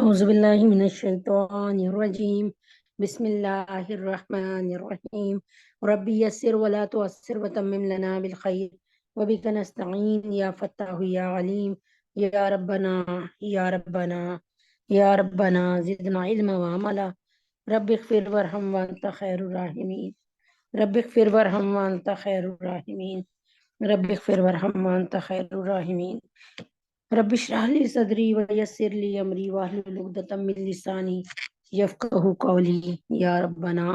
أعوذ بالله من الشيطان الرجيم. بسم الله الرحمن الرحيم. ربي يسر ولا تعسر وتمم لنا بالخير وبك نستعين يا فتاح يا عليم يا ربنا يا ربنا يا ربنا زدنا علما وعملا. رب اغفر وارحم وأنت خير الراحمين. رب اغفر وارحم وأنت خير الراحمين. رب اغفر وارحم وأنت خير الراحمين. رب اشرح لي صدري ويسر لي امري واحلل عقدة من لساني يفقهوا قولي. يا ربنا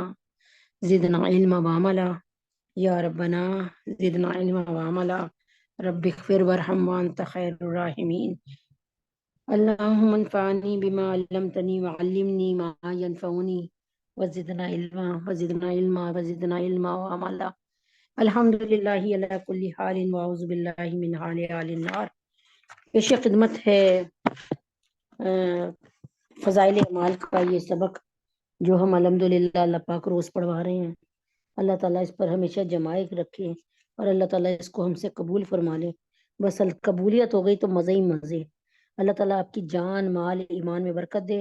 زدنا علما وعملا. يا ربنا زدنا علما وعملا. رب اغفر وارحم وانت خير الراحمين. اللهم انفعني بما علمتني وعلمني ما ينفعني وزدنا علما وزدنا علما وزدنا علما وعملا. الحمد لله على كل حال واعوذ بالله من حال اهل النار. پیش خدمت ہے فضائل اعمال کا یہ سبق جو ہم الحمدللہ اللہ پاک روز پڑھوا رہے ہیں. اللہ تعالیٰ اس پر ہمیشہ جمائے رکھے اور اللہ تعالیٰ اس کو ہم سے قبول فرما لے. بس قبولیت ہو گئی تو مزے ہی مزے. اللہ تعالیٰ آپ کی جان مال ایمان میں برکت دے.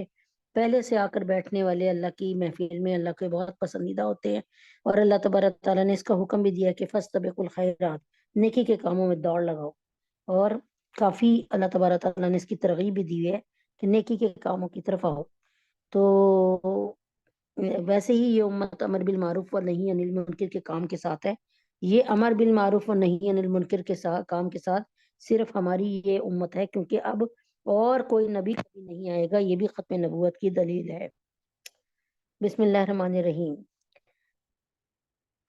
پہلے سے آ کر بیٹھنے والے اللہ کی محفل میں اللہ کے بہت پسندیدہ ہوتے ہیں اور اللہ تبارک تعالیٰ نے اس کا حکم بھی دیا کہ فاستبقوا الخیرات، نیکی کے کاموں میں دوڑ لگاؤ. اور کافی اللہ تبارک تعالیٰ نے اس کی ترغیب بھی دی ہے کہ نیکی کے کاموں کی طرف آؤ. تو ویسے ہی یہ امت امر بالمعروف و نہی عن المنکر کے کام کے ساتھ ہے. یہ امر بالمعروف و نہی عن المنکر کے ساتھ کام کے ساتھ صرف ہماری یہ امت ہے، کیونکہ اب اور کوئی نبی کبھی نہیں آئے گا. یہ بھی ختم نبوت کی دلیل ہے. بسم اللہ الرحمن الرحیم.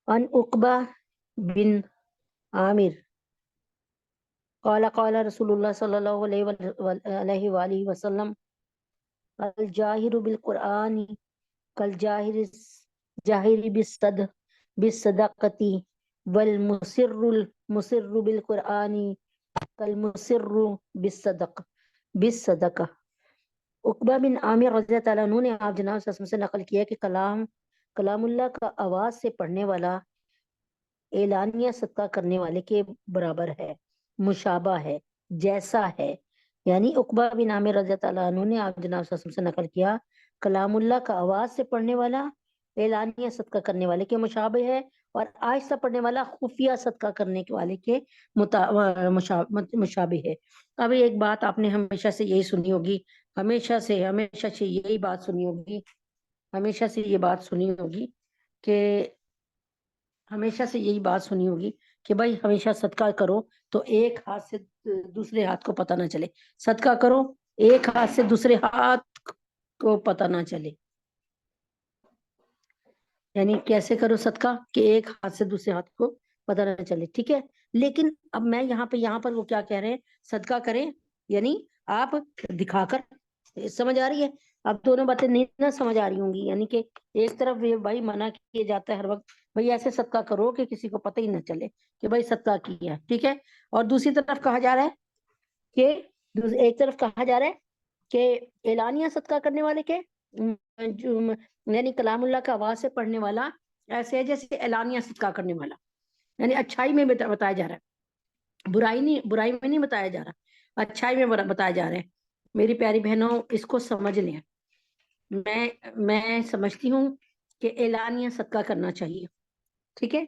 ان عقبہ بن عامر قال قال رسول اللہ صلی اللہ علیہ وآلہ وسلم الجاہر بالقرآن کالجاہر بالصدقتی والمسر بالقرآن کالمسر بالصدقہ. عقبہ بن عامر رضی اللہ عنہ نے آپ جناب صلی اللہ علیہ وسلم سے نقل کیا کہ کلام اللہ کا آواز سے پڑھنے والا اعلانیہ صدقہ کرنے والے کے برابر ہے، مشابہ ہے، جیسا ہے. یعنی عقبہ بن عامر رضی اللہ عنہ نے آپ جناب صلی اللہ علیہ وسلم سے نقل کیا کلام اللہ کا آواز سے پڑھنے والا اعلانیہ صدقہ کرنے والے کے مشابہ ہے اور آہستہ پڑھنے والا خفیہ صدقہ کرنے والے کے مشابہ ہے. اب ایک بات آپ نے ہمیشہ سے یہی سنی ہوگی، ہمیشہ سے یہی بات سنی ہوگی، ہمیشہ سے یہ بات سنی ہوگی کہ ہمیشہ سے یہی بات سنی ہوگی کہ بھائی ہمیشہ صدقہ کرو تو ایک ہاتھ سے دوسرے ہاتھ کو پتہ نہ چلے. صدقہ کرو ایک ہاتھ سے دوسرے ہاتھ کو پتہ نہ چلے. یعنی کیسے کرو صدقہ کہ ایک ہاتھ سے دوسرے ہاتھ کو پتہ نہ چلے. ٹھیک ہے، لیکن اب میں یہاں پر وہ کیا کہہ رہے ہیں، صدقہ کریں یعنی آپ دکھا کر. سمجھ آ رہی ہے؟ اب دونوں باتیں نہیں نہ سمجھ آ رہی ہوں گی. یعنی کہ ایک طرف یہ بھائی منع کیا جاتا ہے ہر وقت بھائی ایسے صدقہ کرو کہ کسی کو پتہ ہی نہ چلے کہ بھائی صدقہ کیا. ٹھیک ہے، اور دوسری طرف کہا جا رہا ہے کہ ایک طرف کہا جا رہا ہے کہ اعلانیہ صدقہ کرنے والے کے یعنی کلام اللہ کا آواز سے پڑھنے والا ایسے ہے جیسے اعلانیہ صدقہ کرنے والا. یعنی اچھائی میں بتایا جا رہا ہے، برائی میں نہیں بتایا جا رہا، اچھائی میں بتایا جا رہا ہے. میری پیاری بہنوں اس کو سمجھ لیں. میں سمجھتی ہوں کہ اعلانیہ صدقہ کرنا چاہیے. ٹھیک ہے،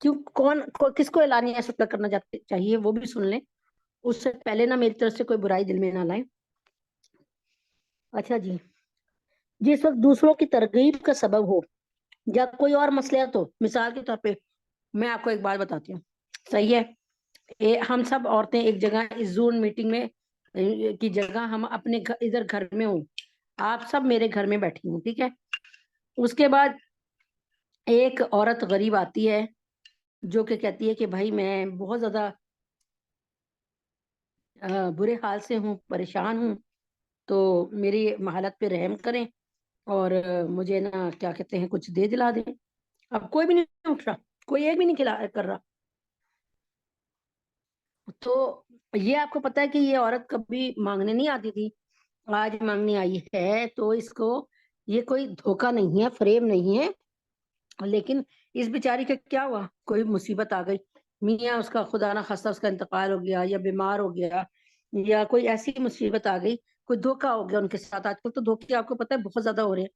کس کو اعلانیہ صدقہ کرنا چاہیے وہ بھی سن لیں. اس سے پہلے نہ میری طرف سے کوئی برائی دل میں نہ لائیں. اچھا جی، جس وقت دوسروں کی ترغیب کا سبب ہو یا کوئی اور مصلحت ہو، مثال کے طور پہ میں آپ کو ایک بات بتاتی ہوں. صحیح ہے، ہم سب عورتیں ایک جگہ اس زون میٹنگ میں کی جگہ ہم اپنے ادھر گھر میں ہوں، آپ سب میرے گھر میں بیٹھی ہوں. ٹھیک ہے، اس کے بعد ایک عورت غریب آتی ہے جو کہ کہتی ہے کہ بھائی میں بہت زیادہ برے حال سے ہوں، پریشان ہوں، تو میری حالت پہ رحم کریں اور مجھے نا کیا کہتے ہیں کچھ دے دلا دیں. اب کوئی بھی نہیں اٹھ رہا، کوئی ایک بھی نہیں کر رہا. تو یہ آپ کو پتا ہے کہ یہ عورت کبھی مانگنے نہیں آتی تھی، آج مانگنے آئی ہے. تو اس کو یہ کوئی دھوکہ نہیں ہے، فریب نہیں ہے. لیکن اس بیچاری کا کیا ہوا، کوئی مصیبت آ گئی، میاں اس کا خدا نہ خواستہ اس کا انتقال ہو گیا یا بیمار ہو گیا یا کوئی ایسی مصیبت آ گئی، کوئی دھوکا ہو گیا ان کے ساتھ. آج کل تو دھوکے آپ کو پتہ ہے بہت زیادہ ہو رہے ہیں.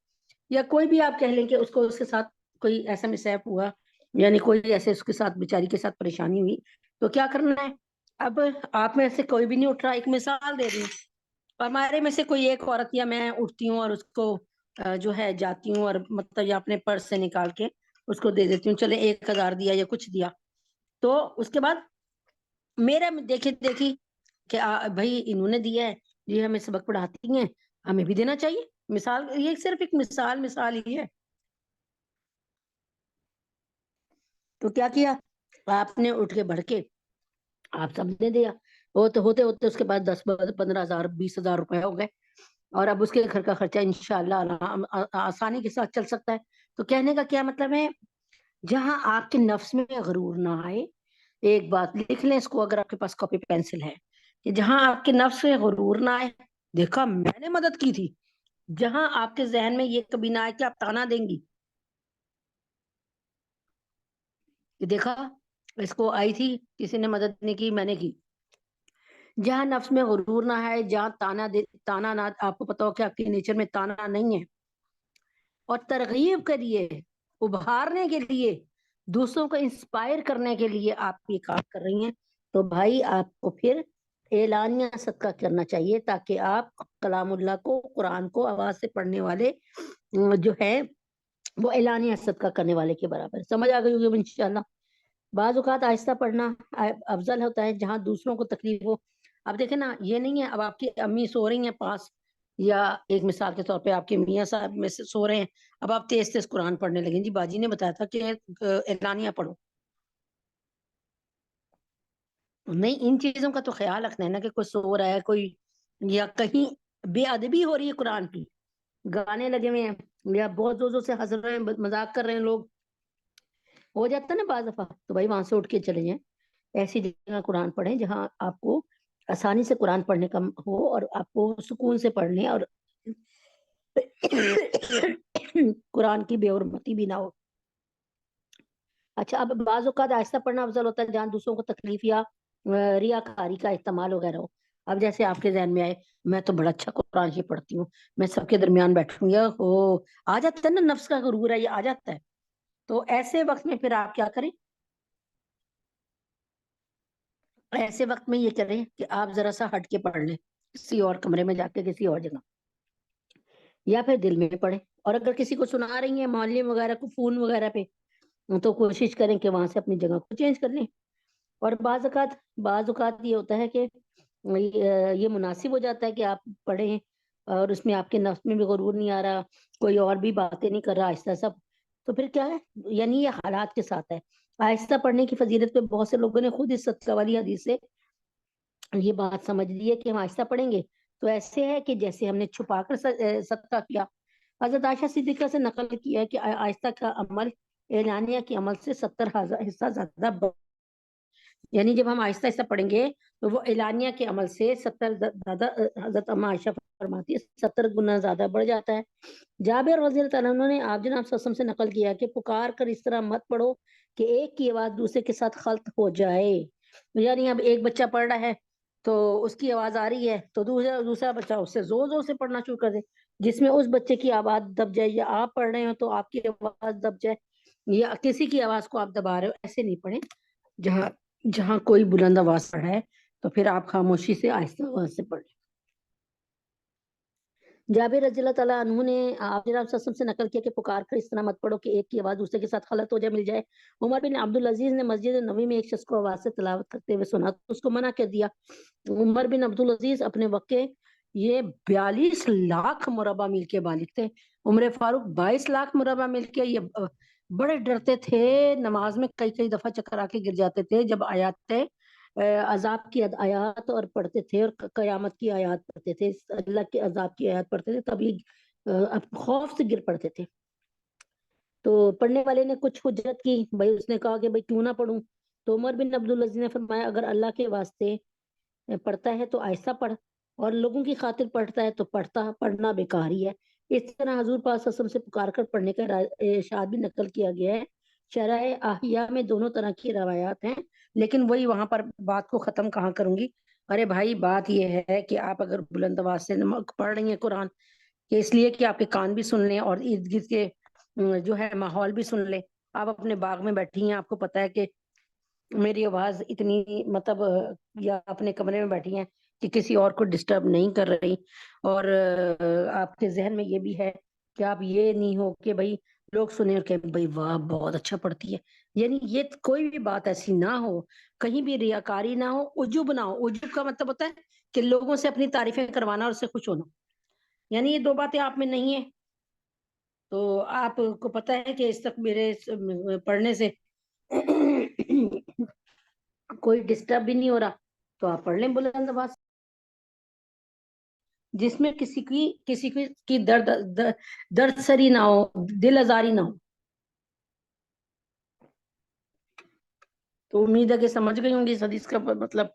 یا کوئی بھی آپ کہہ لیں کہ اس کو اس کے ساتھ کوئی ایسا مسائب ہوا، یعنی کوئی ایسے اس کے ساتھ بیچاری کے ساتھ پریشانی ہوئی، تو کیا کرنا ہے؟ اب آپ میں سے کوئی بھی نہیں اٹھ رہا. ایک مثال دے رہی ہوں، ہمارے میں سے کوئی ایک عورت یا میں اٹھتی ہوں اور اس کو جو ہے جاتی ہوں اور مطلب یا اپنے پرس سے نکال کے اس کو دے دیتی ہوں، چلے 1000 دیا یا کچھ دیا. تو اس کے بعد میرا دیکھی کہ بھائی انہوں نے دیا ہے، یہ ہمیں سبق پڑھاتی ہیں، ہمیں بھی دینا چاہیے. مثال، یہ صرف ایک مثال ہی ہے. تو کیا کیا آپ نے؟ اٹھ کے بڑھ کے آپ سب نے دیا. ہوتے ہوتے اس کے بعد 10 15 ہزار 20 ہزار روپے ہو گئے، اور اب اس کے گھر کا خرچہ انشاءاللہ آسانی کے ساتھ چل سکتا ہے. تو کہنے کا کیا مطلب ہے؟ جہاں آپ کے نفس میں غرور نہ آئے، ایک بات لکھ لیں اس کو اگر آپ کے پاس کاپی پینسل ہے، کہ جہاں آپ کے نفس میں غرور نہ آئے، دیکھا میں نے مدد کی تھی. جہاں آپ کے ذہن میں یہ کبھی نہ آئے کہ آپ تانا دیں گی کہ دیکھا اس کو آئی تھی، کسی نے مدد نہیں کی، میں نے کی. جہاں نفس میں غرور نہ ہے، جہاں تانا نہ، آپ کو پتا ہو کہ آپ کے نیچر میں تانا نہیں ہے، اور ترغیب کے لیے، ابھارنے کے لیے، دوسروں کو انسپائر کرنے کے لیے آپ یہ کام کر رہی ہیں، تو بھائی آپ کو پھر اعلانیہ صدقہ کرنا چاہیے، تاکہ آپ کلام اللہ کو، قرآن کو آواز سے پڑھنے والے جو ہے وہ اعلانیہ صدقہ کرنے والے کے برابر. سمجھ آ گئی ہوگی انشاءاللہ. بعض اوقات آہستہ پڑھنا افضل ہوتا ہے جہاں دوسروں کو تکلیف ہو. اب دیکھیں نا، یہ نہیں ہے اب آپ کی امی سو رہی ہیں پاس، یا ایک مثال کے طور پہ آپ کے میاں صاحب میں سے سو رہے ہیں، اب آپ تیز تیز قرآن پڑھنے لگیں، جی باجی نے بتایا تھا کہ اعلانیہ پڑھو. نہیں، ان چیزوں کا تو خیال رکھنا ہے نا، کہ کوئی سو رہا ہے، کوئی یا کہیں بے ادبی ہو رہی ہے قرآن کی، گانے لگے ہوئے ہیں، یا بہت زور زور سے ہنس رہے ہیں، مذاق کر رہے ہیں لوگ، ہو جاتا ہے نا بعض دفعہ، تو بھائی وہاں سے اٹھ کے چلے جائیں. ایسی جگہ قرآن پڑھیں جہاں آپ کو آسانی سے قرآن پڑھنے کا ہو، اور آپ کو سکون سے پڑھنے، اور قرآن کی بے حرمتی بھی نہ ہو. اچھا، اب بعض اوقات آہستہ پڑھنا افضل ہوتا ہے جہاں دوسروں کو تکلیف یا ریاکاری کا احتمال وغیرہ ہو. اب جیسے آپ کے ذہن میں آئے میں تو بڑا اچھا قرآن ہی پڑھتی ہوں، میں سب کے درمیان بیٹھوں گی، ہو آ جاتا ہے نا، نفس کا غرور ہے، یہ آ جاتا ہے. تو ایسے وقت میں پھر آپ کیا کریں؟ ایسے وقت میں یہ کریں کہ آپ ذرا سا ہٹ کے پڑھ لیں، کسی اور کمرے میں جا کے، کسی اور جگہ، یا پھر دل میں پڑھیں. اور اگر کسی کو سنا رہی ہیں معلم وغیرہ کو فون وغیرہ پہ، تو کوشش کریں کہ وہاں سے اپنی جگہ کو چینج کر لیں. اور بعض اوقات یہ ہوتا ہے کہ یہ مناسب ہو جاتا ہے کہ آپ پڑھیں، اور اس میں آپ کے نفس میں بھی غرور نہیں آ رہا، کوئی اور بھی باتیں نہیں کر رہا آہستہ سب. تو پھر کیا ہے؟ یعنی یہ حالات کے ساتھ ہے. آہستہ پڑھنے کی فضیلت پہ بہت سے لوگوں نے خود اس صدقہ والی حدیث سے یہ بات سمجھ لی ہے کہ ہم آہستہ پڑھیں گے تو ایسے ہے کہ جیسے ہم نے چھپا کر صدقہ کیا. حضرت عائشہ صدیقہ سے نقل کیا ہے کہ آہستہ کا عمل اعلانیہ کے عمل سے 70 حصہ زیادہ یعنی جب ہم آہستہ آہستہ پڑھیں گے تو وہ اعلانیہ کے عمل سے 70 زیادہ، حضرت اما عائشہ فرماتی ہے 70 گنا زیادہ بڑھ جاتا ہے. جابر رضی اللہ عنہ نے آپ جناب صلی اللہ علیہ وسلم سے نقل کیا کہ پکار کر اس طرح مت پڑھو کہ ایک کی آواز دوسرے کے ساتھ خلط ہو جائے. یعنی اب ایک بچہ پڑھ رہا ہے تو اس کی آواز آ رہی ہے، تو دوسرا بچہ اس سے زور زور سے پڑھنا شروع کر دے، جس میں اس بچے کی آواز دب جائے، یا آپ پڑھ رہے ہو تو آپ کی آواز دب جائے، یا کسی کی آواز کو آپ دبا رہے ہو. ایسے نہیں پڑھیں. جہاں جہاں کوئی بلند آواز پڑھا ہے تو پھر آپ خاموشی سے آہستہ آواز سے پڑھیں. جابر رضی اللہ تعالیٰ عنہ نے آپ جناب صلی اللہ علیہ وسلم سے نقل کیا کہ پکار کر اس طرح مت پڑھو کہ ایک کی آواز دوسرے کے ساتھ خلط ہو جائے، مل جائے. عمر بن عبدالعزیز نے مسجد نبوی میں ایک شخص کو آواز سے تلاوت کرتے ہوئے سنا تو اس کو منع کر دیا. عمر بن عبدالعزیز اپنے وقت کے یہ 42 لاکھ مربع میل کے مالک تھے. عمر فاروق 22 لاکھ مربع میل کے. یہ بڑے ڈرتے تھے، نماز میں کئی کئی دفعہ چکر آ کے گر جاتے تھے جب آیات عذاب کی آیات اور پڑھتے تھے، اور قیامت کی آیات پڑھتے تھے، اللہ کے عذاب کی آیات پڑھتے تھے، تبھی خوف سے گر پڑتے تھے. تو پڑھنے والے نے کچھ حجت کی، بھائی اس نے کہا کہ بھائی کیوں نہ پڑھوں. تو عمر بن عبدالعزیز نے فرمایا اگر اللہ کے واسطے پڑھتا ہے تو آہستہ پڑھ، اور لوگوں کی خاطر پڑھتا ہے تو پڑھنا بیکار ہی ہے. اس طرح حضور پاک صلی اللہ علیہ وسلم سے پکار کر پڑھنے کا ارشاد بھی نقل کیا گیا ہے. شرح احیاء میں دونوں طرح کی روایات ہیں، لیکن وہی وہاں پر بات کو ختم کہاں کروں گی. ارے بھائی بات یہ ہے کہ آپ اگر بلند آواز سے پڑھ رہی ہیں قرآن، کہ اس لیے کہ آپ کے کان بھی سن لیں اور ارد گرد کے جو ہے ماحول بھی سن لیں. آپ اپنے باغ میں بیٹھی ہیں، آپ کو پتا ہے کہ میری آواز اتنی مطلب یا اپنے کمرے میں بیٹھی ہیں کہ کسی اور کو ڈسٹرب نہیں کر رہی، اور آپ کے ذہن میں یہ بھی ہے کہ آپ یہ نہیں ہو کہ بھائی لوگ سنیں اور کہ بھائی واہ بہت اچھا پڑھتی ہے. یعنی یہ کوئی بھی بات ایسی نہ ہو، کہیں بھی ریاکاری نہ ہو، عجب نہ ہو. عجب کا مطلب ہوتا ہے کہ لوگوں سے اپنی تعریفیں کروانا اور اس سے خوش ہونا. یعنی یہ دو باتیں آپ میں نہیں ہیں. تو آپ کو پتا ہے کہ اس تک میرے پڑھنے سے کوئی ڈسٹرب بھی نہیں ہو رہا، تو آپ پڑھ لیں بلند آواز، جس میں کسی کی درد سری نہ ہو، دل آزاری نہ ہو. تو امید ہے کہ سمجھ گئی ہوں گی اس حدیث کا مطلب.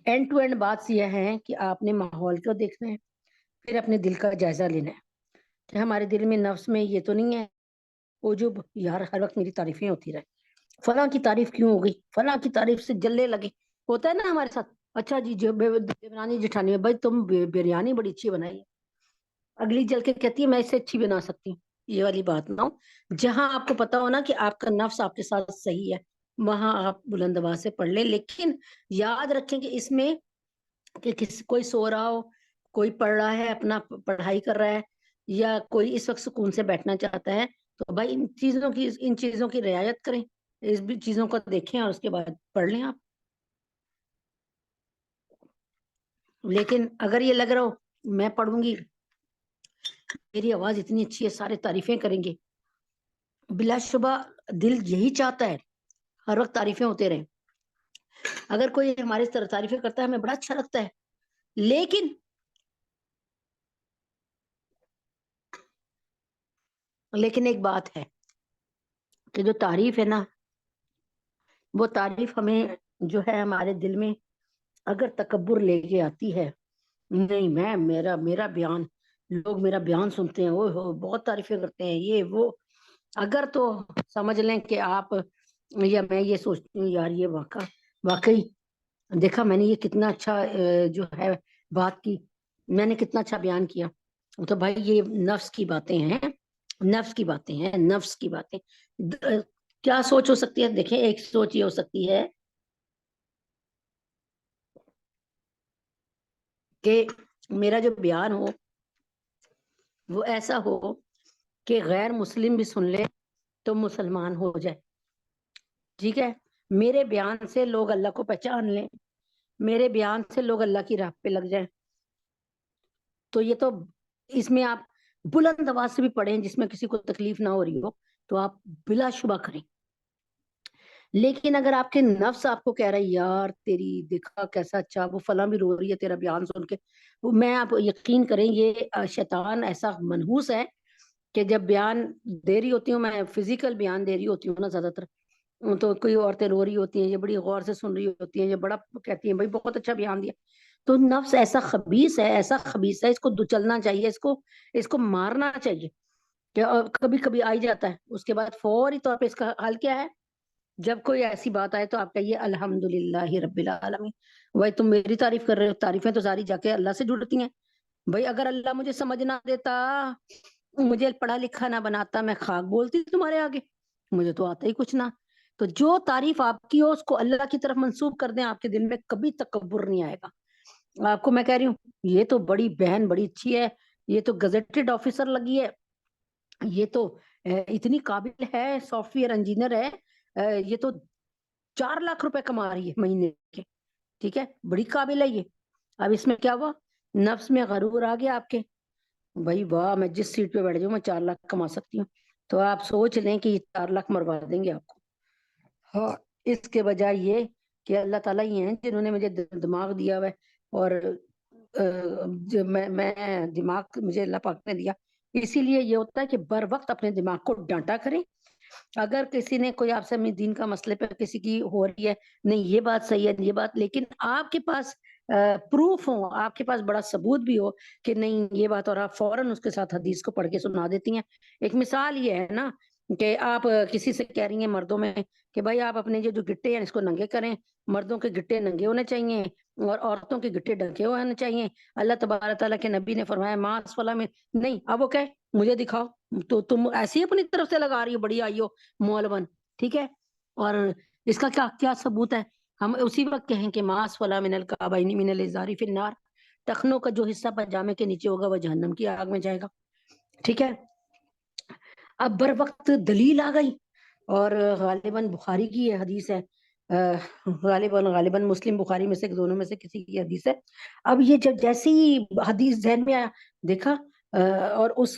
اینڈ ٹو اینڈ بات یہ ہے کہ آپ نے ماحول کو دیکھنا ہے، پھر اپنے دل کا جائزہ لینا ہے کہ ہمارے دل میں نفس میں یہ تو نہیں ہے عجب یار ہر وقت میری تعریفیں ہوتی رہے، فلاں کی تعریف کیوں ہو گئی، فلاں کی تعریف سے جلنے لگے. ہوتا ہے نا ہمارے ساتھ. اچھا جی دیورانی جٹھانی ہے، بھائی تم بریانی بڑی اچھی بنائی ہے، اگلی جل کے کہتی ہے میں اسے اچھی بنا سکتی ہوں. یہ والی بات نہ ہو. جہاں آپ کو پتا ہو نا کہ آپ کا نفس آپ کے ساتھ صحیح ہے، وہاں آپ بلند آواز سے پڑھ لیں. لیکن یاد رکھیں کہ اس میں کہ کوئی سو رہا ہو، کوئی پڑھ رہا ہے، اپنا پڑھائی کر رہا ہے، یا کوئی اس وقت سکون سے بیٹھنا چاہتا ہے، تو بھائی ان چیزوں کی رعایت کریں، اس بھی چیزوں کو دیکھیں اور اس کے بعد پڑھ لیں آپ. لیکن اگر یہ لگ رہا ہو میں پڑھوں گی میری آواز اتنی اچھی ہے سارے تعریفیں کریں گے، بلا شبہ دل یہی چاہتا ہے ہر وقت تعریفیں ہوتے رہیں. اگر کوئی ہمارے تعریفیں کرتا ہے ہمیں بڑا اچھا لگتا ہے. لیکن ایک بات ہے کہ جو تعریف ہے نا، وہ تعریف ہمیں جو ہے ہمارے دل میں اگر تکبر لے کے آتی ہے، نہیں میں میرا بیان، لوگ میرا بیان سنتے ہیں، وہ بہت تعریفیں کرتے ہیں یہ وہ، اگر تو سمجھ لیں کہ آپ یا میں یہ سوچتی ہوں یار یہ واقعی دیکھا میں نے یہ کتنا اچھا جو ہے بات کی، میں نے کتنا اچھا بیان کیا، تو بھائی یہ نفس کی باتیں ہیں، نفس کی باتیں ہیں، نفس کی باتیں. کیا سوچ ہو سکتی ہے؟ دیکھیں ایک سوچ یہ ہو سکتی ہے کہ میرا جو بیان ہو وہ ایسا ہو کہ غیر مسلم بھی سن لے تو مسلمان ہو جائے. ٹھیک ہے، میرے بیان سے لوگ اللہ کو پہچان لیں، میرے بیان سے لوگ اللہ کی راہ پہ لگ جائیں. تو یہ تو اس میں آپ بلند آواز سے بھی پڑھیں جس میں کسی کو تکلیف نہ ہو رہی ہو، تو آپ بلا شبہ کریں. لیکن اگر آپ کے نفس آپ کو کہہ رہا ہے یار تیری دیکھا کیسا اچھا، وہ فلاں بھی رو رہی ہے تیرا بیان سن کے، میں آپ یقین کریں یہ شیطان ایسا منحوس ہے کہ جب بیان دے رہی ہوتی ہوں، میں فزیکل بیان دے رہی ہوتی ہوں نا زیادہ تر، تو کوئی عورتیں رو رہی ہوتی ہیں، یہ بڑی غور سے سن رہی ہوتی ہیں، یہ بڑا کہتی ہیں بھائی بہت اچھا بیان دیا. تو نفس ایسا خبیث ہے، ایسا خبیث ہے، اس کو چلنا چاہیے، اس کو مارنا چاہیے. کہ کبھی کبھی آئی جاتا ہے، اس کے بعد فوری طور پہ اس کا حل کیا ہے؟ جب کوئی ایسی بات آئے تو آپ کہیے الحمدللہ رب العالمین. بھائی تم میری تعریف کر رہے ہو، تعریفیں تو ساری جا کے اللہ سے جڑتی ہیں. بھائی اگر اللہ مجھے سمجھ نہ دیتا، مجھے پڑھا لکھا نہ بناتا، میں خاک بولتی تمہارے آگے، مجھے تو آتا ہی کچھ نہ. تو جو تعریف آپ کی ہو اس کو اللہ کی طرف منسوب کر دیں، آپ کے دل میں کبھی تکبر نہیں آئے گا. آپ کو میں کہہ رہی ہوں یہ تو بڑی بہن بڑی اچھی ہے، یہ تو گزٹڈ آفیسر لگی ہے، یہ تو اتنی قابل ہے، سافٹ ویئر انجینئر ہے، یہ تو 4 لاکھ روپے کما رہی ہے مہینے کے. ٹھیک ہے، بڑی قابل ہے یہ. اب اس میں کیا ہوا؟ نفس میں غرور آ گیا آپ کے، بھائی واہ میں جس سیٹ پہ بیٹھ جاؤں میں 4 لاکھ کما سکتی ہوں. تو آپ سوچ لیں کہ یہ 4 لاکھ مروا دیں گے آپ کو. ہاں، اس کے بجائے یہ کہ اللہ تعالیٰ ہی ہیں جنہوں نے مجھے دماغ دیا ہوا ہے، اور جو میں دماغ مجھے اللہ پاک نے دیا. اسی لیے یہ ہوتا ہے کہ بر وقت اپنے دماغ کو ڈانٹا کریں. اگر کسی نے کوئی آپ سے اپنی دین کا مسئلے پہ کسی کی ہو رہی ہے، نہیں یہ بات صحیح ہے یہ بات، لیکن آپ کے پاس پروف ہو، آپ کے پاس بڑا ثبوت بھی ہو کہ نہیں یہ بات، اور آپ فوراً اس کے ساتھ حدیث کو پڑھ کے سنا دیتی ہیں. ایک مثال یہ ہے نا کہ آپ کسی سے کہہ رہی ہیں مردوں میں کہ بھائی آپ اپنے جو گٹے ہیں اس کو ننگے کریں، مردوں کے گٹے ننگے ہونے چاہیے اور عورتوں کے گٹے ڈھکے ہونے چاہیے. اللہ تبارک تعالیٰ کے نبی نے فرمایا ماس والا میں نہیں. اب وہ کہ مجھے دکھاؤ، تو تم ایسی اپنی طرف سے لگا رہی ہو بڑی آئی ہو مولون، ٹھیک ہے، اور اس کا کیا کیا ثبوت ہے؟ ہم اسی وقت کہیں کہ ماس والا من الکعبین من الازار فی النار، ٹخنوں کا جو حصہ پاجامے کے نیچے ہوگا وہ جہنم کی آگ میں جائے گا. ٹھیک ہے. اب بر وقت دلیل آ گئی، اور غالباً بخاری کی یہ حدیث ہے، غالباً مسلم بخاری میں سے دونوں میں سے کسی کی حدیث ہے. اب یہ جب جیسی حدیث ذہن میں آیا دیکھا اور اس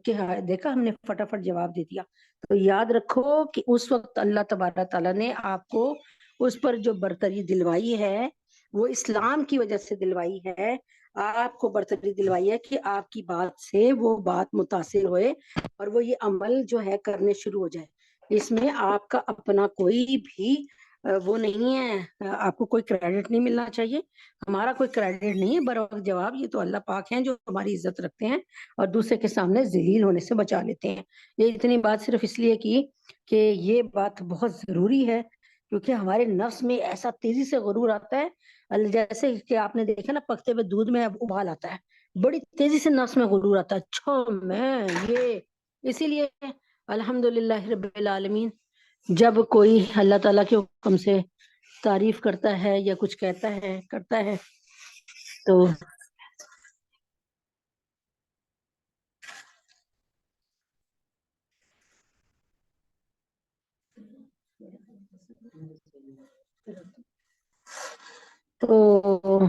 کے دیکھا ہم نے فٹافٹ جواب دے دیا. تو یاد رکھو کہ اس وقت اللہ تبارک تعالیٰ نے آپ کو اس پر جو برتری دلوائی ہے وہ اسلام کی وجہ سے دلوائی ہے. آپ کو برتری دلوائی ہے کہ آپ کی بات سے وہ بات متاثر ہوئے اور وہ یہ عمل جو ہے کرنے شروع ہو جائے. اس میں آپ کا اپنا کوئی بھی وہ نہیں ہے، آپ کو کوئی کریڈٹ نہیں ملنا چاہیے، ہمارا کوئی کریڈٹ نہیں ہے. بروقت جواب یہ تو اللہ پاک ہیں جو ہماری عزت رکھتے ہیں اور دوسرے کے سامنے ذلیل ہونے سے بچا لیتے ہیں. یہ اتنی بات صرف اس لیے کی کہ یہ بات بہت ضروری ہے، کیونکہ ہمارے نفس میں ایسا تیزی سے غرور آتا ہے، جیسے کہ آپ نے دیکھا نا پکتے ہوئے دودھ میں ابال آتا ہے، بڑی تیزی سے نفس میں غرور آتا ہے. اچھا میں یہ، اسی لیے الحمدللہ رب العالمین جب کوئی اللہ تعالیٰ کے حکم سے تعریف کرتا ہے یا کچھ کہتا ہے کرتا ہے تو تو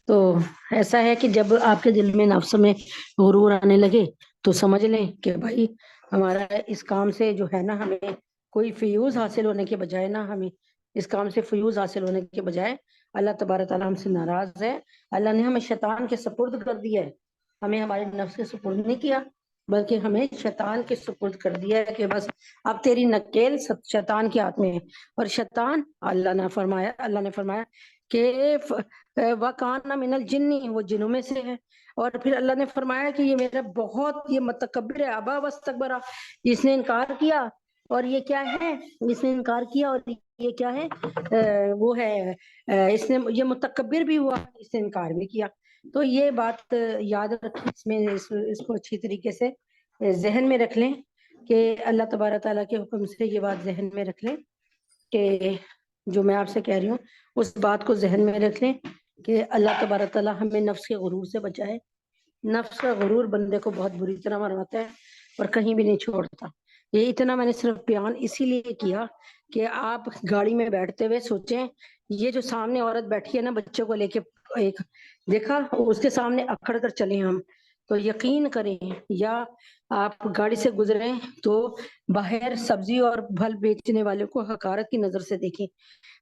تو ایسا ہے کہ جب آپ کے دل میں نفس میں غرور آنے لگے تو سمجھ لیں کہ بھائی ہمارا اس کام سے جو ہے نا ہمیں کوئی فیوز حاصل ہونے کے بجائے نا ہمیں اس کام سے فیوز حاصل ہونے کے بجائے اللہ تبارک تعالیٰ ہم سے ناراض ہے. اللہ نے ہمیں شیطان کے سپرد کر دیا ہے، ہمیں ہمارے نفس کے سپرد نہیں کیا بلکہ ہمیں شیطان کے سپرد کر دیا ہے کہ بس اب تیری نکیل شیطان کے ہاتھ میں ہے. اور شیطان اللہ نے فرمایا کہ وَكَانَ مِنَ الْجِنِّ، وہ جنوں میں سے ہے. اور پھر اللہ نے فرمایا کہ یہ میرا بہت یہ متکبر ہے، ابا واستکبر، اس نے انکار کیا. اور یہ کیا ہے؟ اس نے انکار کیا اور یہ کیا ہے؟ وہ ہے اس نے یہ متکبر بھی ہوا، اس نے انکار بھی کیا. تو یہ بات یاد رکھیں، اس میں اس کو اچھی طریقے سے ذہن میں رکھ لیں کہ اللہ تبارک تعالیٰ کے حکم سے یہ بات ذہن میں رکھ لیں کہ جو میں آپ سے کہہ رہی ہوں اس بات کو ذہن میں رکھ لیں کہ اللہ تبارک تعالیٰ ہمیں نفس کے غرور سے بچائے. نفس کا غرور بندے کو بہت بری طرح مرواتا ہے اور کہیں بھی نہیں چھوڑتا. یہ اتنا میں نے صرف بیان اسی لیے کیا کہ آپ گاڑی میں بیٹھتے ہوئے سوچیں یہ جو سامنے عورت بیٹھی ہے نا بچوں کو لے کے، ایک دیکھا اس کے سامنے اکڑ کر چلے ہم تو یقین کریں، یا آپ گاڑی سے گزریں تو باہر سبزی اور پھل بیچنے والوں کو حقارت کی نظر سے دیکھیں.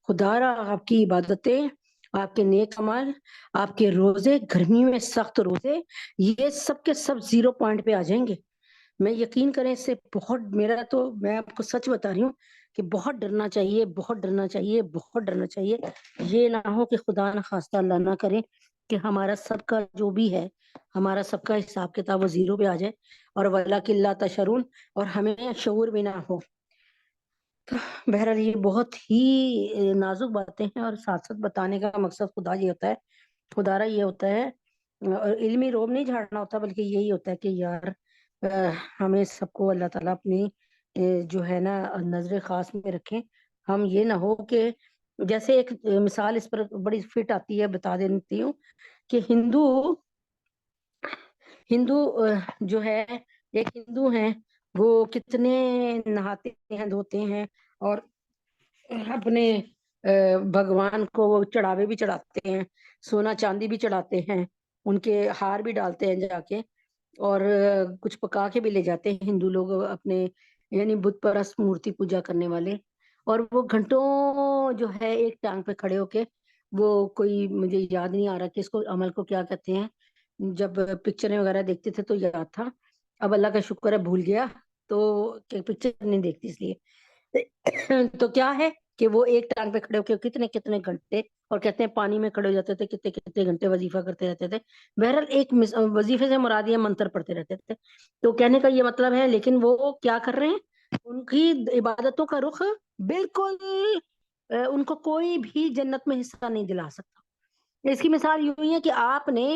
خدا را آپ کی عبادتیں، آپ کے نیک عمل، آپ کے روزے، گرمی میں سخت روزے، یہ سب کے سب 0 پوائنٹ پہ آ جائیں گے. میں یقین کریں اس سے بہت، میرا تو میں آپ کو سچ بتا رہی ہوں کہ بہت ڈرنا چاہیے، بہت ڈرنا چاہیے، بہت ڈرنا چاہیے. یہ نہ ہو کہ خدا نہ خواستہ اللہ نہ کرے کہ ہمارا سب کا جو بھی ہے، ہمارا سب کا حساب کتاب وہ 0 پہ آ جائے اور وَلَٰكِن لَا تَشْعُرُونَ، اور ہمیں شعور بھی نہ ہو. بہرحال یہ بہت ہی نازک باتیں ہیں اور ساتھ ساتھ بتانے کا مقصد خدا یہ ہوتا ہے، خدا را یہ ہوتا ہے، اور علمی روب نہیں جھاڑنا ہوتا بلکہ یہی ہوتا ہے کہ یار ہمیں سب کو اللہ تعالیٰ اپنی جو ہے نا نظر خاص میں رکھیں. ہم یہ نہ ہو کہ جیسے ایک مثال اس پر بڑی فٹ آتی ہے، بتا دیتی ہوں کہ ہندو جو ہے، ایک ہندو ہیں وہ کتنے نہاتے ہیں دھوتے ہیں اور اپنے بھگوان کو وہ چڑھاوے بھی چڑھاتے ہیں، سونا چاندی بھی چڑھاتے ہیں، ان کے ہار بھی ڈالتے ہیں جا کے، اور کچھ پکا کے بھی لے جاتے ہیں ہندو لوگ اپنے، یعنی بت پرست مورتی پوجا کرنے والے. اور وہ گھنٹوں جو ہے ایک ٹانگ پہ کھڑے ہو کے، وہ کوئی مجھے یاد نہیں آ رہا کہ اس کو عمل کو کیا کہتے ہیں، جب پکچریں وغیرہ دیکھتے تھے تو یاد تھا، اب اللہ کا شکر ہے بھول گیا تو کہ پکچر نہیں دیکھتی اس لیے. تو کیا ہے کہ وہ ایک ٹانگ پہ کھڑے ہو کے کتنے کتنے گھنٹے، اور کہتے ہیں پانی میں کھڑے ہو جاتے تھے، کتنے کتنے گھنٹے وظیفہ کرتے رہتے تھے. بہرحال ایک وظیفے سے مراد یہ منتر پڑھتے رہتے تھے. تو کہنے کا یہ مطلب ہے، لیکن وہ کیا کر رہے ہیں، ان کی عبادتوں کا رخ بالکل ان کو کوئی بھی جنت میں حصہ نہیں دلا سکتا. اس کی مثال یوں ہی ہے کہ آپ نے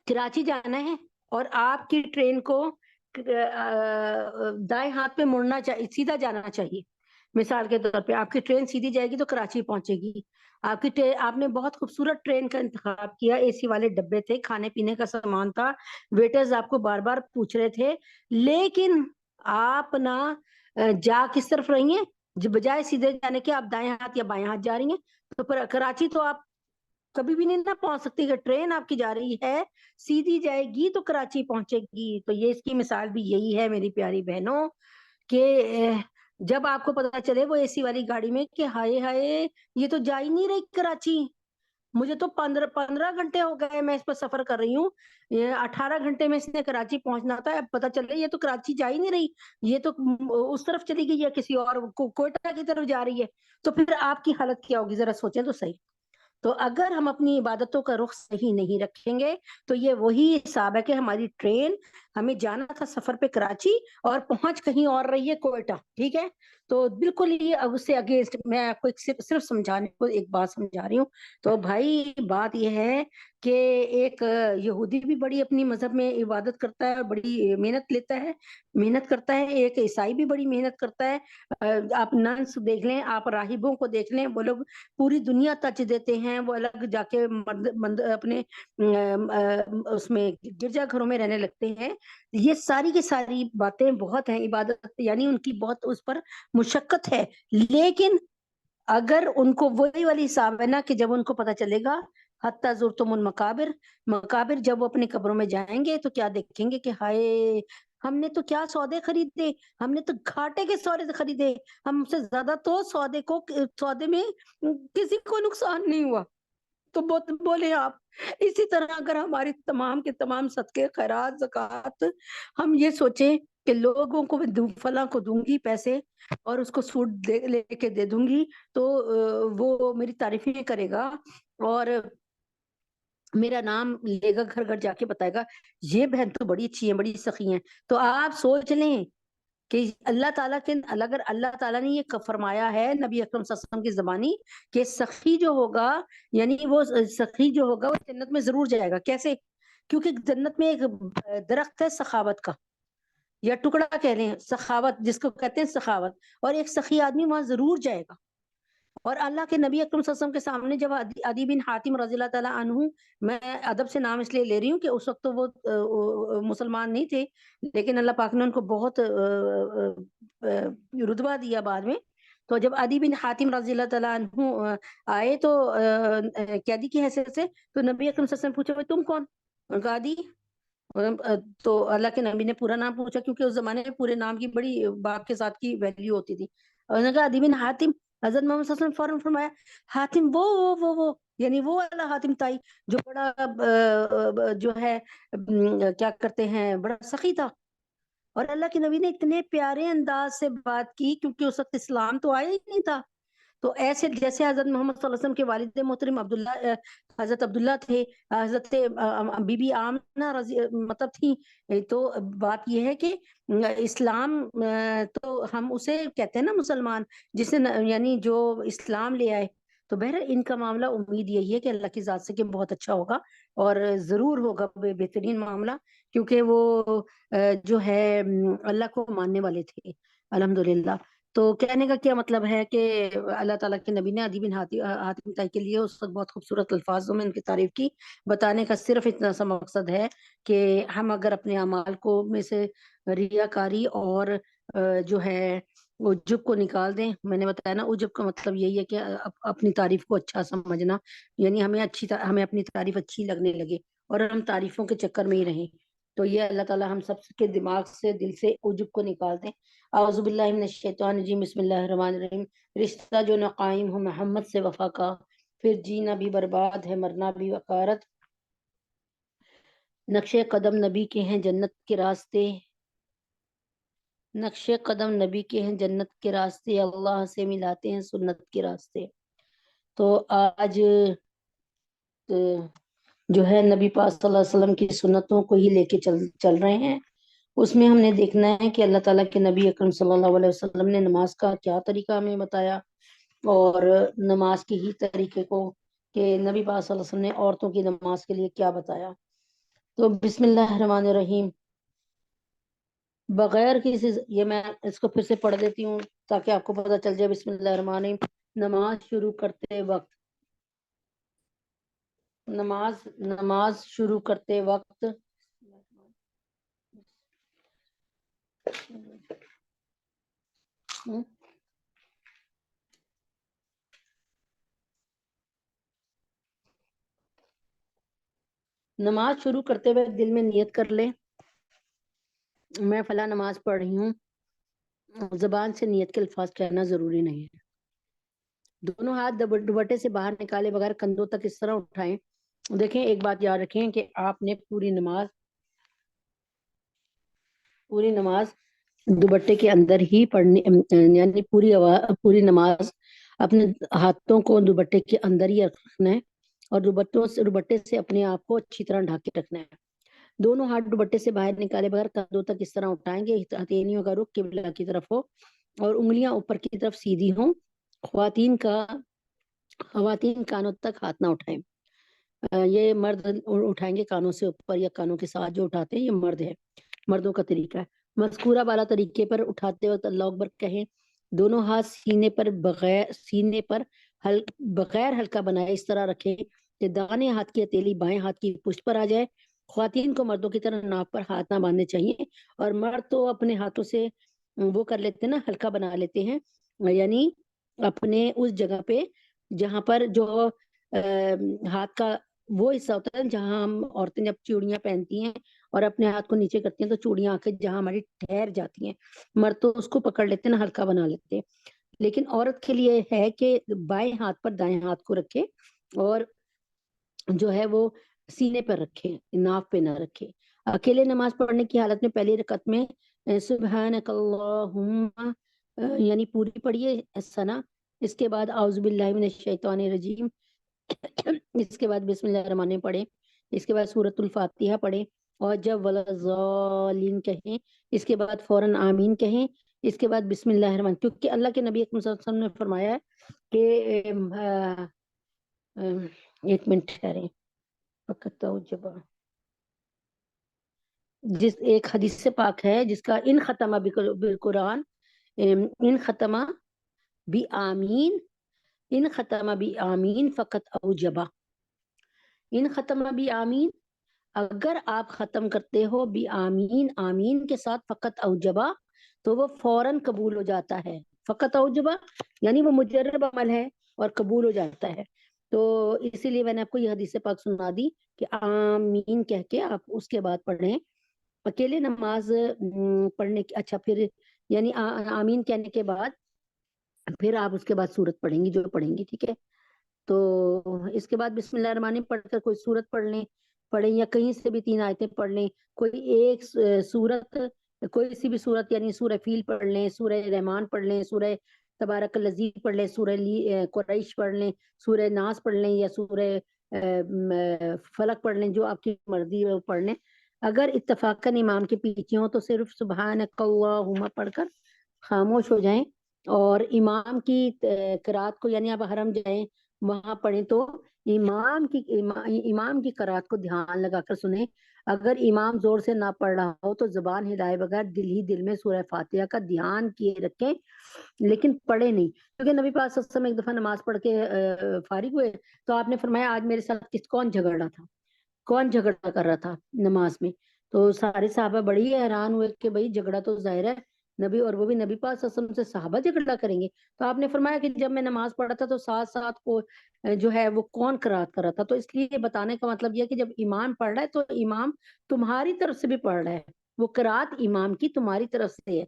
کراچی جانا ہے اور آپ کی ٹرین کو دائیں ہاتھ پہ مڑنا چاہیے، سیدھا جانا چاہیے. مثال کے طور پہ آپ کی ٹرین سیدھی جائے گی تو کراچی پہنچے گی. آپ نے بہت خوبصورت ٹرین کا انتخاب کیا، اے سی والے ڈبے تھے، کھانے پینے کا سامان تھا، ویٹرز آپ کو بار بار پوچھ رہے تھے، لیکن آپ نا جا کس طرف رہی ہیں، بجائے سیدھے جانے کے آپ دائیں ہاتھ یا بائیں ہاتھ جا رہی ہیں. تو پھر کراچی تو آپ کبھی بھی نہیں نہ پہنچ سکتی. کہ ٹرین آپ کی جا رہی ہے، سیدھی جائے گی تو کراچی پہنچے گی. تو یہ اس کی مثال بھی یہی ہے میری پیاری بہنوں، کہ جب آپ کو پتا چلے وہ اے سی والی گاڑی میں کہ ہائے ہائے یہ تو جا ہی نہیں رہی کراچی، مجھے تو 15 گھنٹے ہو گئے میں اس پر سفر کر رہی ہوں، یہ 18 گھنٹے میں اس نے کراچی پہنچنا تھا، اب پتا چل رہا ہے یہ تو کراچی جا ہی نہیں رہی، یہ تو اس طرف چلی گئی ہے، کسی اور کوئٹہ کی طرف جا رہی ہے. تو پھر آپ کی حالت کیا ہوگی، ذرا سوچیں تو صحیح. تو اگر ہم اپنی عبادتوں کا رخ صحیح نہیں رکھیں گے تو یہ وہی حساب ہے کہ ہماری ٹرین، ہمیں جانا تھا سفر پہ کراچی اور پہنچ کہیں اور رہی ہے کوئٹہ. ٹھیک ہے، تو بالکل یہ اس سے اگینسٹ میں آپ کو صرف سمجھانے کو ایک بات سمجھا رہی ہوں. تو بھائی بات یہ ہے کہ ایک یہودی بھی بڑی اپنی مذہب میں عبادت کرتا ہے اور بڑی محنت کرتا ہے. ایک عیسائی بھی بڑی محنت کرتا ہے. آپ ننس دیکھ لیں، آپ راہبوں کو دیکھ لیں، وہ لوگ پوری دنیا تج دیتے ہیں، وہ الگ جا کے اپنے اس میں گرجا گھروں میں رہنے لگتے ہیں. یہ ساری کی ساری باتیں بہت ہیں، عبادت یعنی ان کی بہت اس پر مشقت ہے. لیکن اگر ان کو وہی والی حساب ہے نا کہ جب ان کو پتا چلے گا حتی زرتم مقابر جب وہ اپنی قبروں میں جائیں گے تو کیا دیکھیں گے کہ ہائے ہم نے تو کیا سودے خریدے، ہم نے تو گھاٹے کے سودے خریدے، ہم سے زیادہ تو سودے میں کسی کو نقصان نہیں ہوا. تو بولے آپ اسی طرح اگر ہماری تمام کے تمام صدقے خیرات زکوٰۃ ہم یہ سوچیں کہ لوگوں کو فلاں کو دوں گی پیسے اور اس کو سوٹ لے کے دے دوں گی تو وہ میری تعریفیں کرے گا اور میرا نام لے گا، گھر گھر جا کے بتائے گا یہ بہن تو بڑی اچھی ہے، بڑی سخی ہیں. تو آپ سوچ لیں کہ اللہ تعالیٰ کے اگر اللہ تعالیٰ نے یہ فرمایا ہے نبی اکرم صلی اللہ علیہ وسلم کی زبانی کہ سخی جو ہوگا، یعنی وہ سخی جو ہوگا وہ جنت میں ضرور جائے گا. کیسے؟ کیونکہ جنت میں ایک درخت ہے سخاوت کا، یا ٹکڑا کہہ لیں سخاوت جس کو کہتے ہیں سخاوت، اور ایک سخی آدمی وہاں ضرور جائے گا. اور اللہ کے نبی اکرم صلی اللہ علیہ وسلم کے سامنے جب عدی بن حاتم رضی اللہ تعالیٰ عنہ، میں ادب سے نام اس لیے لے رہی ہوں کہ اس وقت تو وہ مسلمان نہیں تھے، لیکن اللہ پاک نے ان کو بہت رتبہ دیا بعد میں. تو جب عدی بن حاتم رضی اللہ تعالیٰ عنہ آئے تو قیدی کی حیثیت سے، تو نبی اکرم صلی اللہ علیہ وسلم پوچھا تم کون؟ ان کا عدی. تو اللہ کے نبی نے پورا نام پوچھا کیونکہ اس زمانے میں پورے نام کی بڑی باپ کے ساتھ کی ویلیو ہوتی تھی. اور انہوں نے کہا عدی بن حاتم. حضرت محمد صلی اللہ علیہ وسلم فوراً فرمایا حاتم وہ یعنی وہ والا حاتم تائی جو بڑا جو ہے کیا کرتے ہیں بڑا سخی تھا. اور اللہ کے نبی نے اتنے پیارے انداز سے بات کی کیونکہ اس وقت اسلام تو آیا ہی نہیں تھا. تو ایسے جیسے حضرت محمد صلی اللہ علیہ وسلم کے والد محترم حضرت عبداللہ تھے، حضرت بی بی آمنہ مطلب تھی. تو بات یہ ہے کہ اسلام تو ہم اسے کہتے ہیں نا مسلمان جس نے یعنی جو اسلام لے آئے. تو بہرحال ان کا معاملہ امید یہی ہے کہ اللہ کی ذات سے کہ بہت اچھا ہوگا اور ضرور ہوگا بہترین معاملہ، کیونکہ وہ جو ہے اللہ کو ماننے والے تھے الحمدللہ. تو کہنے کا کیا مطلب ہے کہ اللہ تعالیٰ کے نبی نے عدی بن حاتم تائی کے لیے اس وقت بہت خوبصورت الفاظوں میں ان کی تعریف کی. بتانے کا صرف اتنا سا مقصد ہے کہ ہم اگر اپنے اعمال کو میں سے ریاکاری اور جو ہے عجب کو نکال دیں. میں نے بتایا نا عجب کا مطلب یہی ہے کہ اپنی تعریف کو اچھا سمجھنا، یعنی ہمیں اپنی تعریف اچھی لگنے لگے اور ہم تعریفوں کے چکر میں ہی رہیں. تو یہ اللہ تعالیٰ ہم سب کے دماغ سے دل سے عجب کو نکال دیں. اعوذ باللہ من الشیطان الرجیم، بسم اللہ الرحمن الرحیم. رشتہ جو نہ قائم ہو محمد سے وفا کا، پھر جینا بھی برباد ہے مرنا بھی وقارت. نقش قدم نبی کے ہیں جنت کے راستے، نقش قدم نبی کے ہیں، جنت کے راستے اللہ سے ملاتے ہیں سنت کے راستے. تو آج جو ہے نبی پاک صلی اللہ علیہ وسلم کی سنتوں کو ہی لے کے چل رہے ہیں. اس میں ہم نے دیکھنا ہے کہ اللہ تعالیٰ کے نبی اکرم صلی اللہ علیہ وسلم نے نماز کا کیا طریقہ ہمیں بتایا، اور نماز کے ہی طریقے کو کہ نبی پاک صلی اللہ علیہ وسلم نے عورتوں کی نماز کے لیے کیا بتایا. تو بسم اللہ الرحمن الرحیم. بغیر کسی یہ میں اس کو پھر سے پڑھ دیتی ہوں تاکہ آپ کو پتہ چل جائے. بسم اللہ الرحمن الرحیم. نماز شروع کرتے وقت، نماز شروع کرتے وقت نماز شروع کرتے ہوئے دل میں نیت کر لیں میں فلاں نماز پڑھ رہی ہوں. زبان سے نیت کے الفاظ کہنا ضروری نہیں ہے. دونوں ہاتھ دوپٹے سے باہر نکالے بغیر کندھوں تک اس طرح اٹھائیں. دیکھیں ایک بات یاد رکھیں کہ آپ نے پوری نماز دوپٹے کے اندر ہی پڑھنی، یعنی پوری نماز اپنے ہاتھوں کو دوپٹے کے اندر ہی رکھنا ہے اور دوپٹے سے اپنے آپ کو اچھی طرح ڈھک کے رکھنا ہے. دونوں ہاتھ دوپٹے سے باہر نکالے بغیر کندھوں تک اس طرح اٹھائیں گے ہتھیلیوں کا رخ قبلہ کی طرف ہو اور انگلیاں اوپر کی طرف سیدھی ہوں. خواتین کانوں تک ہاتھ نہ اٹھائیں. یہ مرد اٹھائیں گے کانوں سے اوپر یا کانوں کے ساتھ جو اٹھاتے ہیں یہ مرد ہے، مردوں کا طریقہ ہے. مذکورہ بالا طریقے پر اٹھاتے وقت اللہ اکبر کہیں. دونوں ہاتھ سینے پر بغیر ہلکا بنائے اس طرح رکھیں کہ دائیں ہاتھ کی ہتھیلی بائیں ہاتھ کی پشت پر آ جائے. خواتین کو مردوں کی طرح ناف پر ہاتھ نہ باندھنے چاہیے، اور مرد تو اپنے ہاتھوں سے وہ کر لیتے ہیں نا، ہلکا بنا لیتے ہیں، یعنی اپنے اس جگہ پہ جہاں پر جو ہاتھ کا وہ حصہ ہوتا ہے جہاں ہم عورتیں جب چوڑیاں پہنتی ہیں اور اپنے ہاتھ کو نیچے کرتی ہیں تو چوڑیاں آ کے جہاں ہماری ٹھہر جاتی ہیں، مرد تو اس کو پکڑ لیتے ہیں نا، ہلکا بنا لیتے ہیں. لیکن عورت کے لیے ہے کہ بائیں ہاتھ پر دائیں ہاتھ کو رکھے اور جو ہے وہ سینے پر رکھے، ناف پہ نہ رکھے. اکیلے نماز پڑھنے کی حالت میں پہلی رکعت میں سبحانک اللہم یعنی پوری پڑھیے ثنا. اس کے بعد اعوذ باللہ من الشیطان الرجیم، اس کے بعد بسم اللہ الرحمن الرحیم پڑھیں. اس کے بعد سورۃ الفاتحہ پڑھیں اور جب ولضالین کہیں اس کے بعد فوراً آمین کہیں. اس کے بعد بسم اللہ الرحمن، کیونکہ اللہ کے نبی اکرم صلی اللہ علیہ وسلم نے فرمایا ہے کہ ایک منٹ ٹھہریں، جس ایک حدیث سے پاک ہے جس کا ان ختمہ بالقرآن ان ختمہ بھی آمین فقط اوجبہ. ان ختمہ بھی آمین، اگر آپ ختم کرتے ہو بھی آمین، آمین کے ساتھ فقط اوجبہ، تو وہ فوراً قبول ہو جاتا ہے. فقط اوجبہ یعنی وہ مجرب عمل ہے اور قبول ہو جاتا ہے. تو اسی لیے میں نے آپ کو یہ حدیث پاک سنا دی کہ آمین کہہ کے آپ اس کے بعد پڑھیں. اکیلے نماز پڑھنے کی اچھا پھر یعنی آمین کہنے کے بعد پھر آپ اس کے بعد سورت پڑھیں گی جو پڑھیں گی، ٹھیک ہے. تو اس کے بعد بسم اللہ الرحمن الرحیم پڑھ کر کوئی سورت پڑھیں یا کہیں سے بھی 3 آیتیں پڑھ لیں. کوئی ایک سورت، کوئی سی بھی سورت، یعنی سورہ فیل پڑھ لیں، سورہ رحمان پڑھ لیں، سورہ تبارک الذی پڑھ لیں، سورہ قریش پڑھ لیں، سورہ ناس پڑھ لیں یا سورہ فلق پڑھ لیں، جو آپ کی مرضی ہے وہ پڑھ لیں. اگر اتفاقاً امام کے پیچھے ہوں تو صرف سبحانک اللہم پڑھ کر خاموش ہو جائیں اور امام کی قرات کو، یعنی آپ حرم جائیں وہاں پڑھیں تو امام کی قرات کو دھیان لگا کر سنیں. اگر امام زور سے نہ پڑھ رہا ہو تو زبان ہلائے بغیر دل ہی دل میں سورہ فاتحہ کا دھیان کیے رکھیں، لیکن پڑھے نہیں. کیونکہ نبی پاک صلی اللہ علیہ وسلم ایک دفعہ نماز پڑھ کے فارغ ہوئے تو آپ نے فرمایا آج میرے ساتھ کون جھگڑا کر رہا تھا نماز میں. تو سارے صحابہ بڑی حیران ہوئے کہ بھئی جھگڑا تو ظاہر ہے نبی، اور وہ بھی نبی پاک صلی اللہ علیہ وسلم سے صحابہ جھگڑا کریں گے. تو آپ نے فرمایا کہ جب میں نماز پڑھا تھا تو ساتھ کو جو ہے وہ کون قرات کر رہا تھا. تو اس لیے بتانے کا مطلب یہ کہ جب امام پڑھ رہا ہے تو امام تمہاری طرف سے بھی پڑھ رہا ہے، وہ قرات امام کی تمہاری طرف سے ہے.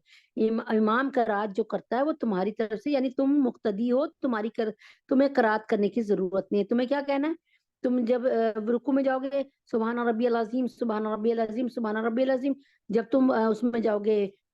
امام قرات جو کرتا ہے وہ تمہاری طرف سے، یعنی تم مقتدی ہو، تمہیں قرات کرنے کی ضرورت نہیں ہے. تمہیں کیا کہنا ہے؟ تم جب رکوع میں جاؤ گے سبحان ربی العظیم سبحان ربی العظیم سبحان ربی العظیم، جب تم اس میں جاؤ گے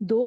2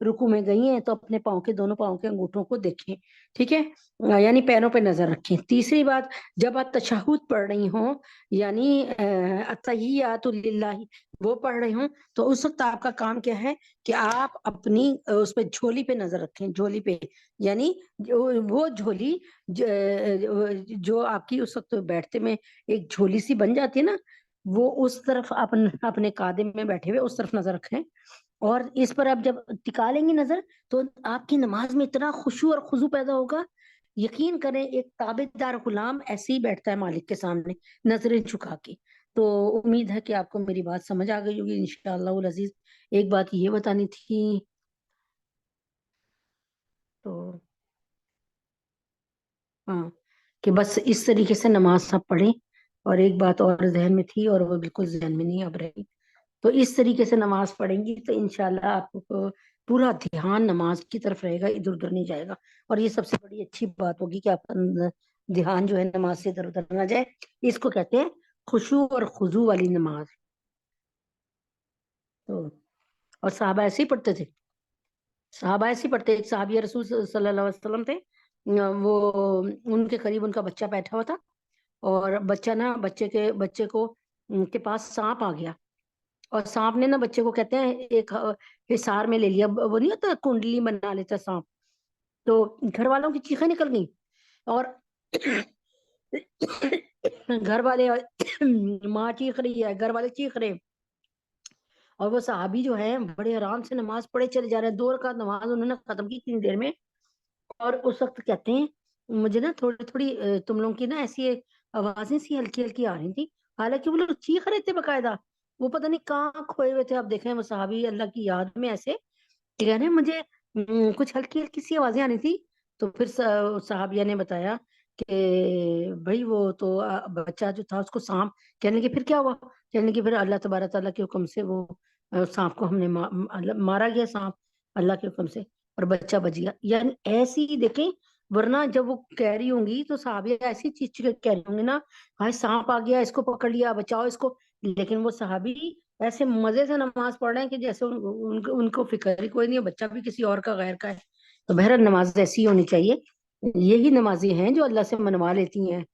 رکوع میں گئی ہیں تو اپنے پاؤں کے دونوں پاؤں کے انگوٹھوں کو دیکھیں، ٹھیک ہے، یعنی پیروں پہ نظر رکھیں۔ تیسری بات، جب آپ تشہد پڑھ رہی ہوں، یعنی التحیات للہ وہ پڑھ رہی ہوں، تو اس وقت آپ کا کام کیا ہے کہ آپ اپنی اس پہ جھولی پہ نظر رکھیں، جھولی پہ، یعنی وہ جھولی جو آپ کی اس وقت بیٹھتے میں ایک جھولی سی بن جاتی ہے نا، وہ اس طرف اپنے قادم میں بیٹھے ہوئے اس طرف نظر رکھیں، اور اس پر آپ جب ٹکا لیں گی نظر تو آپ کی نماز میں اتنا خشوع اور خضوع پیدا ہوگا، یقین کریں ایک تابعدار غلام ایسے ہی بیٹھتا ہے مالک کے سامنے نظریں جھکا کے۔ تو امید ہے کہ آپ کو میری بات سمجھ آ گئی ہوگی انشاءاللہ العزیز۔ ایک بات یہ بتانی تھی، تو ہاں، کہ بس اس طریقے سے نماز سب پڑھیں۔ اور ایک بات اور ذہن میں تھی اور وہ بالکل ذہن میں نہیں اب رہی، تو اس طریقے سے نماز پڑھیں گی تو انشاءاللہ آپ کو پورا دھیان نماز کی طرف رہے گا، ادھر ادھر نہیں جائے گا، اور یہ سب سے بڑی اچھی بات ہوگی کہ آپ کا دھیان جو ہے نماز سے ادھر ادھر نہ جائے۔ اس کو کہتے ہیں خشوع اور خضوع والی نماز۔ تو اور صحابہ ایسے ہی پڑھتے تھے، صحابہ ایسے ہی پڑھتے، ایک صحابی رسول صلی اللہ علیہ وسلم تھے، وہ ان کے قریب ان کا بچہ بیٹھا ہوا تھا، اور بچہ نا بچے کو ان کے پاس سانپ آ گیا، اور سانپ نے نا بچے کو کہتے ہیں ایک حصار میں لے لیا، وہ نہیں ہوتا کنڈلی بنا لیتا سانپ، تو گھر والوں کی چیخیں نکل گئی، اور گھر والے ماں چیخ رہی ہے، گھر والے چیخ رہے ہیں، اور وہ صحابی جو ہے بڑے آرام سے نماز پڑھے چلے جا رہے ہیں، 2 رکعت نماز انہوں نے ختم کی اتنی دیر میں، اور اس وقت کہتے ہیں مجھے نا تھوڑی تھوڑی تم لوگوں کی نا ایسی آوازیں سی ہلکی ہلکی آ رہی تھی، حالانکہ وہ لوگ چیخ رہے تھے باقاعدہ، وہ پتہ نہیں کہاں کھوئے ہوئے تھے۔ آپ دیکھیں وہ صحابی اللہ کی یاد میں ایسے کہہ رہے ہیں مجھے کچھ ہلکی ہلکی سی آوازیں آ رہی تھی، تو پھر صحابیہ نے بتایا کہ بھائی وہ تو بچہ جو تھا اس کو سانپ، کہنے کہ پھر کیا ہوا، کہنے کہ پھر اللہ تبارک تعالیٰ کے حکم سے وہ سانپ کو ہم نے مارا گیا سانپ اللہ کے حکم سے، اور بچہ بچ گیا۔ یعنی ایسی ہی دیکھیں، ورنہ جب وہ کہہ رہی ہوں گی تو صحابیہ ایسی چیز کہہ رہی ہوں گے نا، ہاں سانپ آ گیا، اس کو پکڑ لیا، بچاؤ اس کو، لیکن وہ صحابی ایسے مزے سے نماز پڑھ رہے ہیں کہ جیسے ان کو فکر ہی کوئی نہیں ہے، بچہ بھی کسی اور کا غیر کا ہے۔ تو بہرحال نماز ایسی ہونی چاہیے، یہی نمازیں ہیں جو اللہ سے منوا لیتی ہیں،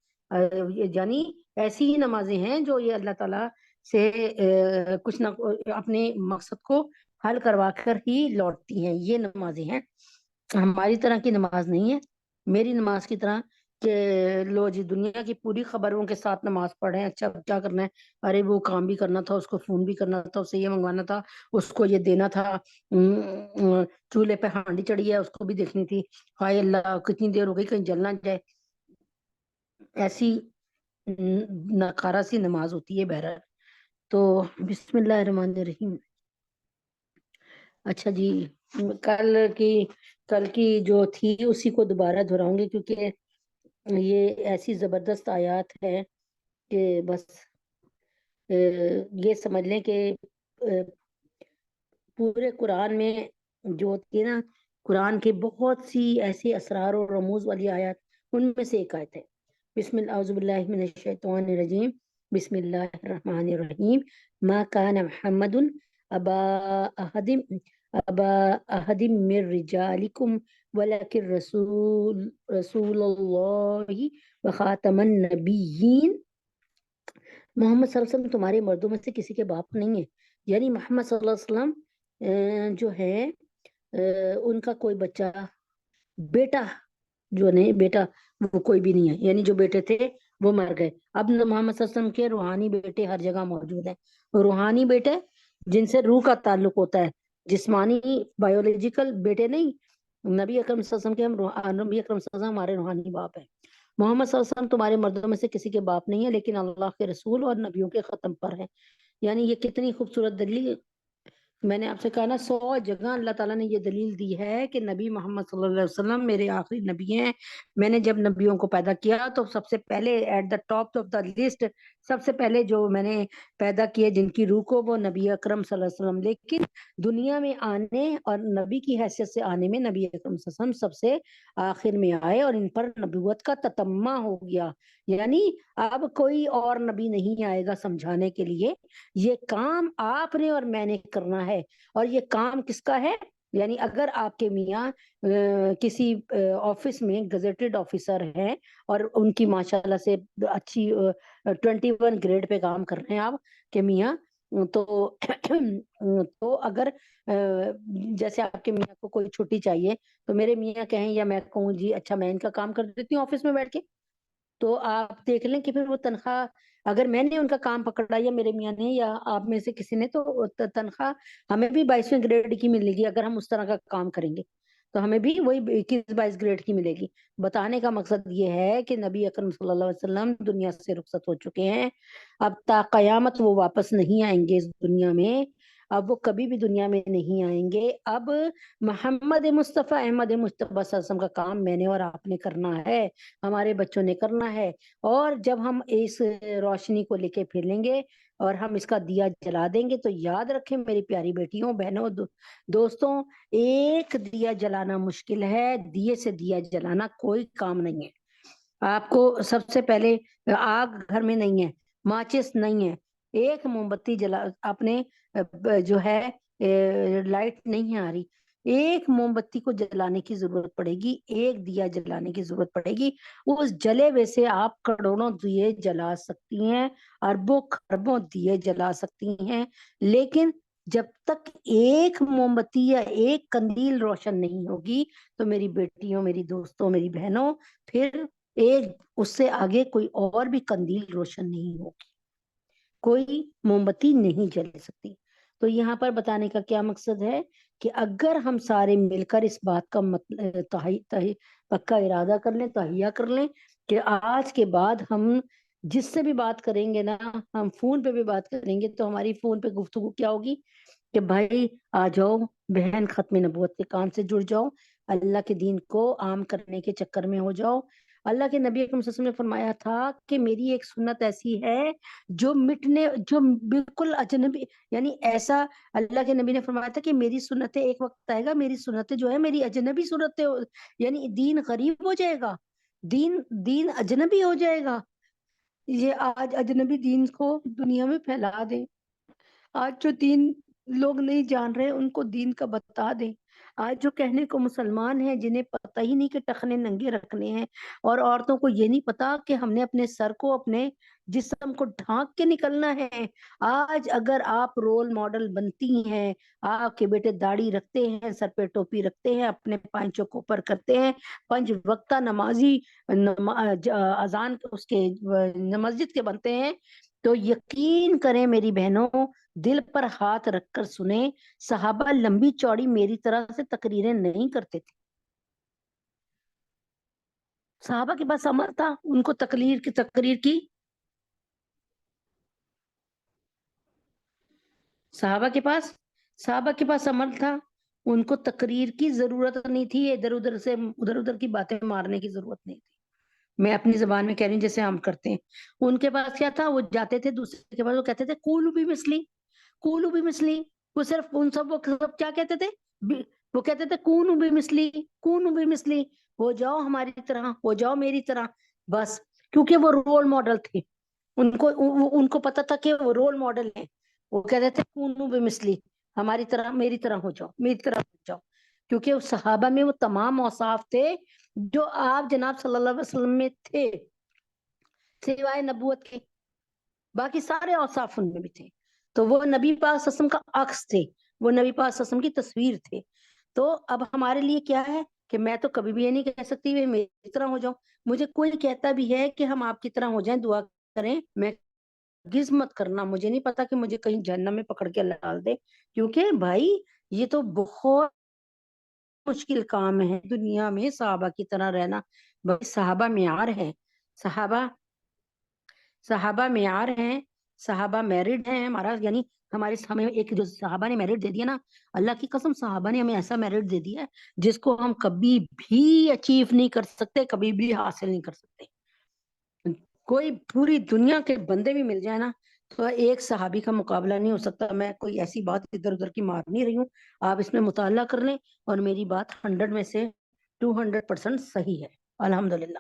یعنی ایسی ہی نمازیں ہیں جو یہ اللہ تعالیٰ سے کچھ نہ اپنے مقصد کو حل کروا کر ہی لوٹتی ہیں، یہ نمازیں ہیں، ہماری طرح کی نماز نہیں ہے، میری نماز کی طرح کہ لو جی دنیا کی پوری خبروں کے ساتھ نماز پڑھیں، اچھا کیا کرنا ہے، ارے وہ کام بھی کرنا تھا، اس کو فون بھی کرنا تھا، اسے یہ منگوانا تھا، اس کو یہ دینا تھا، چولہے پہ ہانڈی چڑھی ہے اس کو بھی دیکھنی تھی، ہائے اللہ کتنی دیر ہو گئی کہیں جل نہ جائے، ایسی ناکارہ سی نماز ہوتی ہے بہرحال۔ تو بسم اللہ الرحمن الرحیم۔ اچھا جی، کل کی جو تھی اسی کو دوبارہ دہراؤں گی، کیونکہ یہ ایسی زبردست آیات ہے کہ بس یہ سمجھ لیں کہ پورے قرآن میں جو ہوتی ہے نا، قرآن کے بہت سی ایسی اسرار اور رموز والی آیات، ان میں سے ایک آیت ہے، بسم اللہ اعوذ باللہ من الشیطان الرجیم، بسم اللہ الرحمن الرحیم، ما کان محمد ابا احد من رجالکم ولکن رسول اللہ وخاتم النبیین، محمد صلی اللہ علیہ وسلم تمہارے مردوں میں سے کسی کے باپ نہیں ہے، یعنی محمد صلی اللہ علیہ وسلم جو ہے ان کا کوئی بچہ بیٹا جو نہیں، بیٹا وہ کوئی بھی نہیں ہے، یعنی جو بیٹے تھے وہ مر گئے۔ اب محمد صلی اللہ علیہ وسلم کے روحانی بیٹے ہر جگہ موجود ہیں، روحانی بیٹے جن سے روح کا تعلق ہوتا ہے، جسمانی بایولوجیکل بیٹے نہیں، نبی اکرم صلی اللہ علیہ وسلم کے نبی اکرم صلی اللہ علیہ وسلم ہمارے روحانی باپ ہیں۔ محمد صلی اللہ علیہ وسلم تمہارے مردوں میں سے کسی کے باپ نہیں ہے، لیکن اللہ کے رسول اور نبیوں کے ختم پر ہے۔ یعنی یہ کتنی خوبصورت دلیل، میں نے آپ سے کہا نا 100 جگہ اللہ تعالیٰ نے یہ دلیل دی ہے کہ نبی محمد صلی اللہ علیہ وسلم میرے آخری نبی ہیں۔ میں نے جب نبیوں کو پیدا کیا تو سب سے پہلے at the top of the list, سب سے پہلے جو میں نے پیدا کیے جن کی روح کو، وہ نبی اکرم صلی اللہ علیہ وسلم، لیکن دنیا میں آنے اور نبی کی حیثیت سے آنے میں نبی اکرم صلی اللہ علیہ وسلم سب سے آخر میں آئے، اور ان پر نبوت کا تتمہ ہو گیا، یعنی اب کوئی اور نبی نہیں آئے گا سمجھانے کے لیے، یہ کام آپ نے اور میں نے کرنا ہے، اور یہ کام کس کا ہے؟ یعنی اگر آپ کے میاں کسی آفس میں گزیٹڈ آفیسر ہیں اور ان کی ماشاءاللہ سے اچھی 21 گریڈ پہ کام کر رہے ہیں آپ کے میاں، تو تو اگر جیسے آپ کے میاں کو کوئی چھٹی چاہیے تو میرے میاں کہیں یا میں کہوں جی اچھا میں ان کا کام کر دیتی ہوں آفس میں بیٹھ کے، تو آپ دیکھ لیں کہ پھر وہ تنخواہ، اگر میں نے ان کا کام پکڑا یا میرے میاں نے یا آپ میں سے کسی نے، تو تنخواہ ہمیں بھی 22ویں گریڈ کی ملے گی۔ اگر ہم اس طرح کا کام کریں گے تو ہمیں بھی وہی 21-22 گریڈ کی ملے گی۔ بتانے کا مقصد یہ ہے کہ نبی اکرم صلی اللہ علیہ وسلم دنیا سے رخصت ہو چکے ہیں، اب تا قیامت وہ واپس نہیں آئیں گے اس دنیا میں، اب وہ کبھی بھی دنیا میں نہیں آئیں گے۔ اب محمد مصطفیٰ احمد مصطفیٰ صلی اللہ علیہ وسلم کا کام میں نے اور آپ نے کرنا ہے، ہمارے بچوں نے کرنا ہے۔ اور جب ہم اس روشنی کو لے کے پھریں گے اور ہم اس کا دیا جلا دیں گے، تو یاد رکھیں میری پیاری بیٹیوں، بہنوں، دوستوں، ایک دیا جلانا مشکل ہے، دیے سے دیا جلانا کوئی کام نہیں ہے۔ آپ کو سب سے پہلے آگ گھر میں نہیں ہے، ماچس نہیں ہے، ایک موم بتی جلا، آپ نے جو ہے لائٹ نہیں آ رہی، ایک موم بتی کو جلانے کی ضرورت پڑے گی، ایک دیا جلانے کی ضرورت پڑے گی۔ اس جلے ہوئے سے آپ کروڑوں دیے جلا سکتی ہیں، اربوں خربوں دیے جلا سکتی ہیں، لیکن جب تک ایک موم بتی یا ایک قندیل روشن نہیں ہوگی تو میری بیٹیوں، میری دوستوں، میری بہنوں، پھر ایک اس سے آگے کوئی اور بھی قندیل روشن نہیں ہوگی، کوئی موم بتی نہیں جل سکتی۔ تو یہاں پر بتانے کا کیا مقصد ہے کہ اگر ہم سارے مل کر اس بات کا پکا ارادہ کر لیں، تہیہ کر لیں کہ آج کے بعد ہم جس سے بھی بات کریں گے نا، ہم فون پہ بھی بات کریں گے تو ہماری فون پہ گفتگو کیا ہوگی کہ بھائی آ جاؤ بہن، ختم نبوت کے کام سے جڑ جاؤ، اللہ کے دین کو عام کرنے کے چکر میں ہو جاؤ۔ اللہ کے نبی اکرم صلی اللہ علیہ وسلم نے فرمایا تھا کہ میری ایک سنت ایسی ہے جو بالکل اجنبی، یعنی ایسا اللہ کے نبی نے فرمایا تھا کہ میری سنتیں، ایک وقت آئے گا میری سنتیں جو ہے میری اجنبی سنتیں، یعنی دین غریب ہو جائے گا، دین اجنبی ہو جائے گا۔ یہ آج اجنبی دین کو دنیا میں پھیلا دیں، آج جو دین لوگ نہیں جان رہے ان کو دین کا بتا دیں، آج جو کہنے کو مسلمان ہیں جنہیں پتہ ہی نہیں کہ ٹخنے ننگے رکھنے ہیں، اور عورتوں کو یہ نہیں پتا کہ ہم نے اپنے سر کو، اپنے جسم کو ڈھانک کے نکلنا ہے۔ آج اگر آپ رول ماڈل بنتی ہیں، آپ کے بیٹے داڑھی رکھتے ہیں، سر پہ ٹوپی رکھتے ہیں، اپنے پانچوں کو اوپر کرتے ہیں، 5 وقتہ نمازی، اذان اس کے مسجد کے بنتے ہیں، تو یقین کریں میری بہنوں، دل پر ہاتھ رکھ کر سنیں، صحابہ لمبی چوڑی میری طرح سے تقریریں نہیں کرتے تھے۔ صحابہ کے پاس عمل تھا، ان کو تقریر کی صحابہ کے پاس عمل تھا، ان کو تقریر کی ضرورت نہیں تھی، ادھر ادھر کی باتیں مارنے کی ضرورت نہیں تھی۔ میں اپنی زبان میں کہہ رہی ہوں جیسے ہم کرتے ہیں۔ ان کے پاس کیا تھا؟ وہ جاتے تھے دوسرے کے پاس، وہ کہتے تھے کولو بھی مسلی، کولو بھی مسلی، وہ صرف وہ سب کیا کہتے تھے؟ وہ کہتے تھے کونو بھی مسلی، کونو بھی مسلی، ہو جاؤ ہماری طرح، ہو جاؤ میری طرح، بس، کیونکہ وہ رول ماڈل تھے، ان کو پتا تھا کہ وہ رول ماڈل ہیں، وہ کہتے تھے کونو بھی مسلی، ہماری طرح، میری طرح ہو جاؤ، میری طرح ہو جاؤ، کیونکہ اس صحابہ میں وہ تمام اوصاف تھے جو آپ جناب صلی اللہ علیہ وسلم میں تھے، سوائے نبوت کے باقی سارے اوصاف ان میں بھی تھے۔ تو وہ نبی پاک صلی اللہ علیہ وسلم کا عکس تھے، وہ نبی پاک صلی اللہ علیہ وسلم کی تصویر تھے۔ تو اب ہمارے لیے کیا ہے کہ میں تو کبھی بھی یہ نہیں کہہ سکتی کہ میری طرح ہو جاؤ، مجھے کوئی کہتا بھی ہے کہ ہم آپ کی طرح ہو جائیں، دعا کریں، میں ہرگز مت کرنا، مجھے نہیں پتا کہ مجھے کہیں جہنم میں پکڑ کے اللہ ڈال دے، کیونکہ بھائی یہ تو بہت مشکل کام ہے دنیا میں صحابہ کی طرح رہنا۔ صحابہ معیار ہے، صحابہ معیار ہیں، صحابہ میرڈ ہیں، ہمارا یعنی ہمیں ایک جو صحابہ نے میرٹ دے دیا نا، اللہ کی قسم صحابہ نے ہمیں ایسا میرٹ دے دیا ہے جس کو ہم کبھی بھی اچیو نہیں کر سکتے، کبھی بھی حاصل نہیں کر سکتے۔ کوئی پوری دنیا کے بندے بھی مل جائے نا تو ایک صحابی کا مقابلہ نہیں ہو سکتا۔ میں کوئی ایسی بات ادھر ادھر کی مار نہیں رہی ہوں، آپ اس میں مطالعہ کر لیں، اور میری بات 100 میں سے 200% صحیح ہے الحمدللہ۔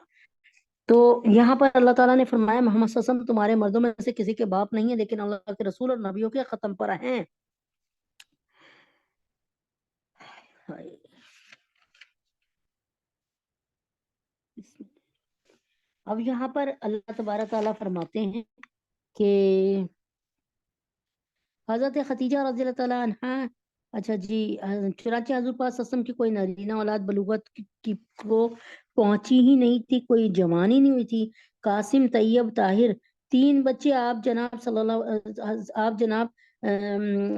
تو یہاں پر اللہ تعالیٰ نے فرمایا محمد صلی اللہ علیہ وسلم تمہارے مردوں میں سے کسی کے باپ نہیں ہے، لیکن اللہ کے رسول اور نبیوں کے ختم پر ہیں۔ اب یہاں پر اللہ تبارک تعالیٰ فرماتے ہیں کہ حضرت خدیجہ رضی اللہ تعالیٰ عنہ، اچھا جی، چنانچہ حضور پاک صلی اللہ علیہ وسلم کی کوئی نرینہ اولاد بلوغت کی کو پہنچی ہی نہیں تھی، کوئی جوانی نہیں ہوئی تھی۔ قاسم، طیب، طاہر، 3 بچے آپ جناب صلی اللہ آپ جناب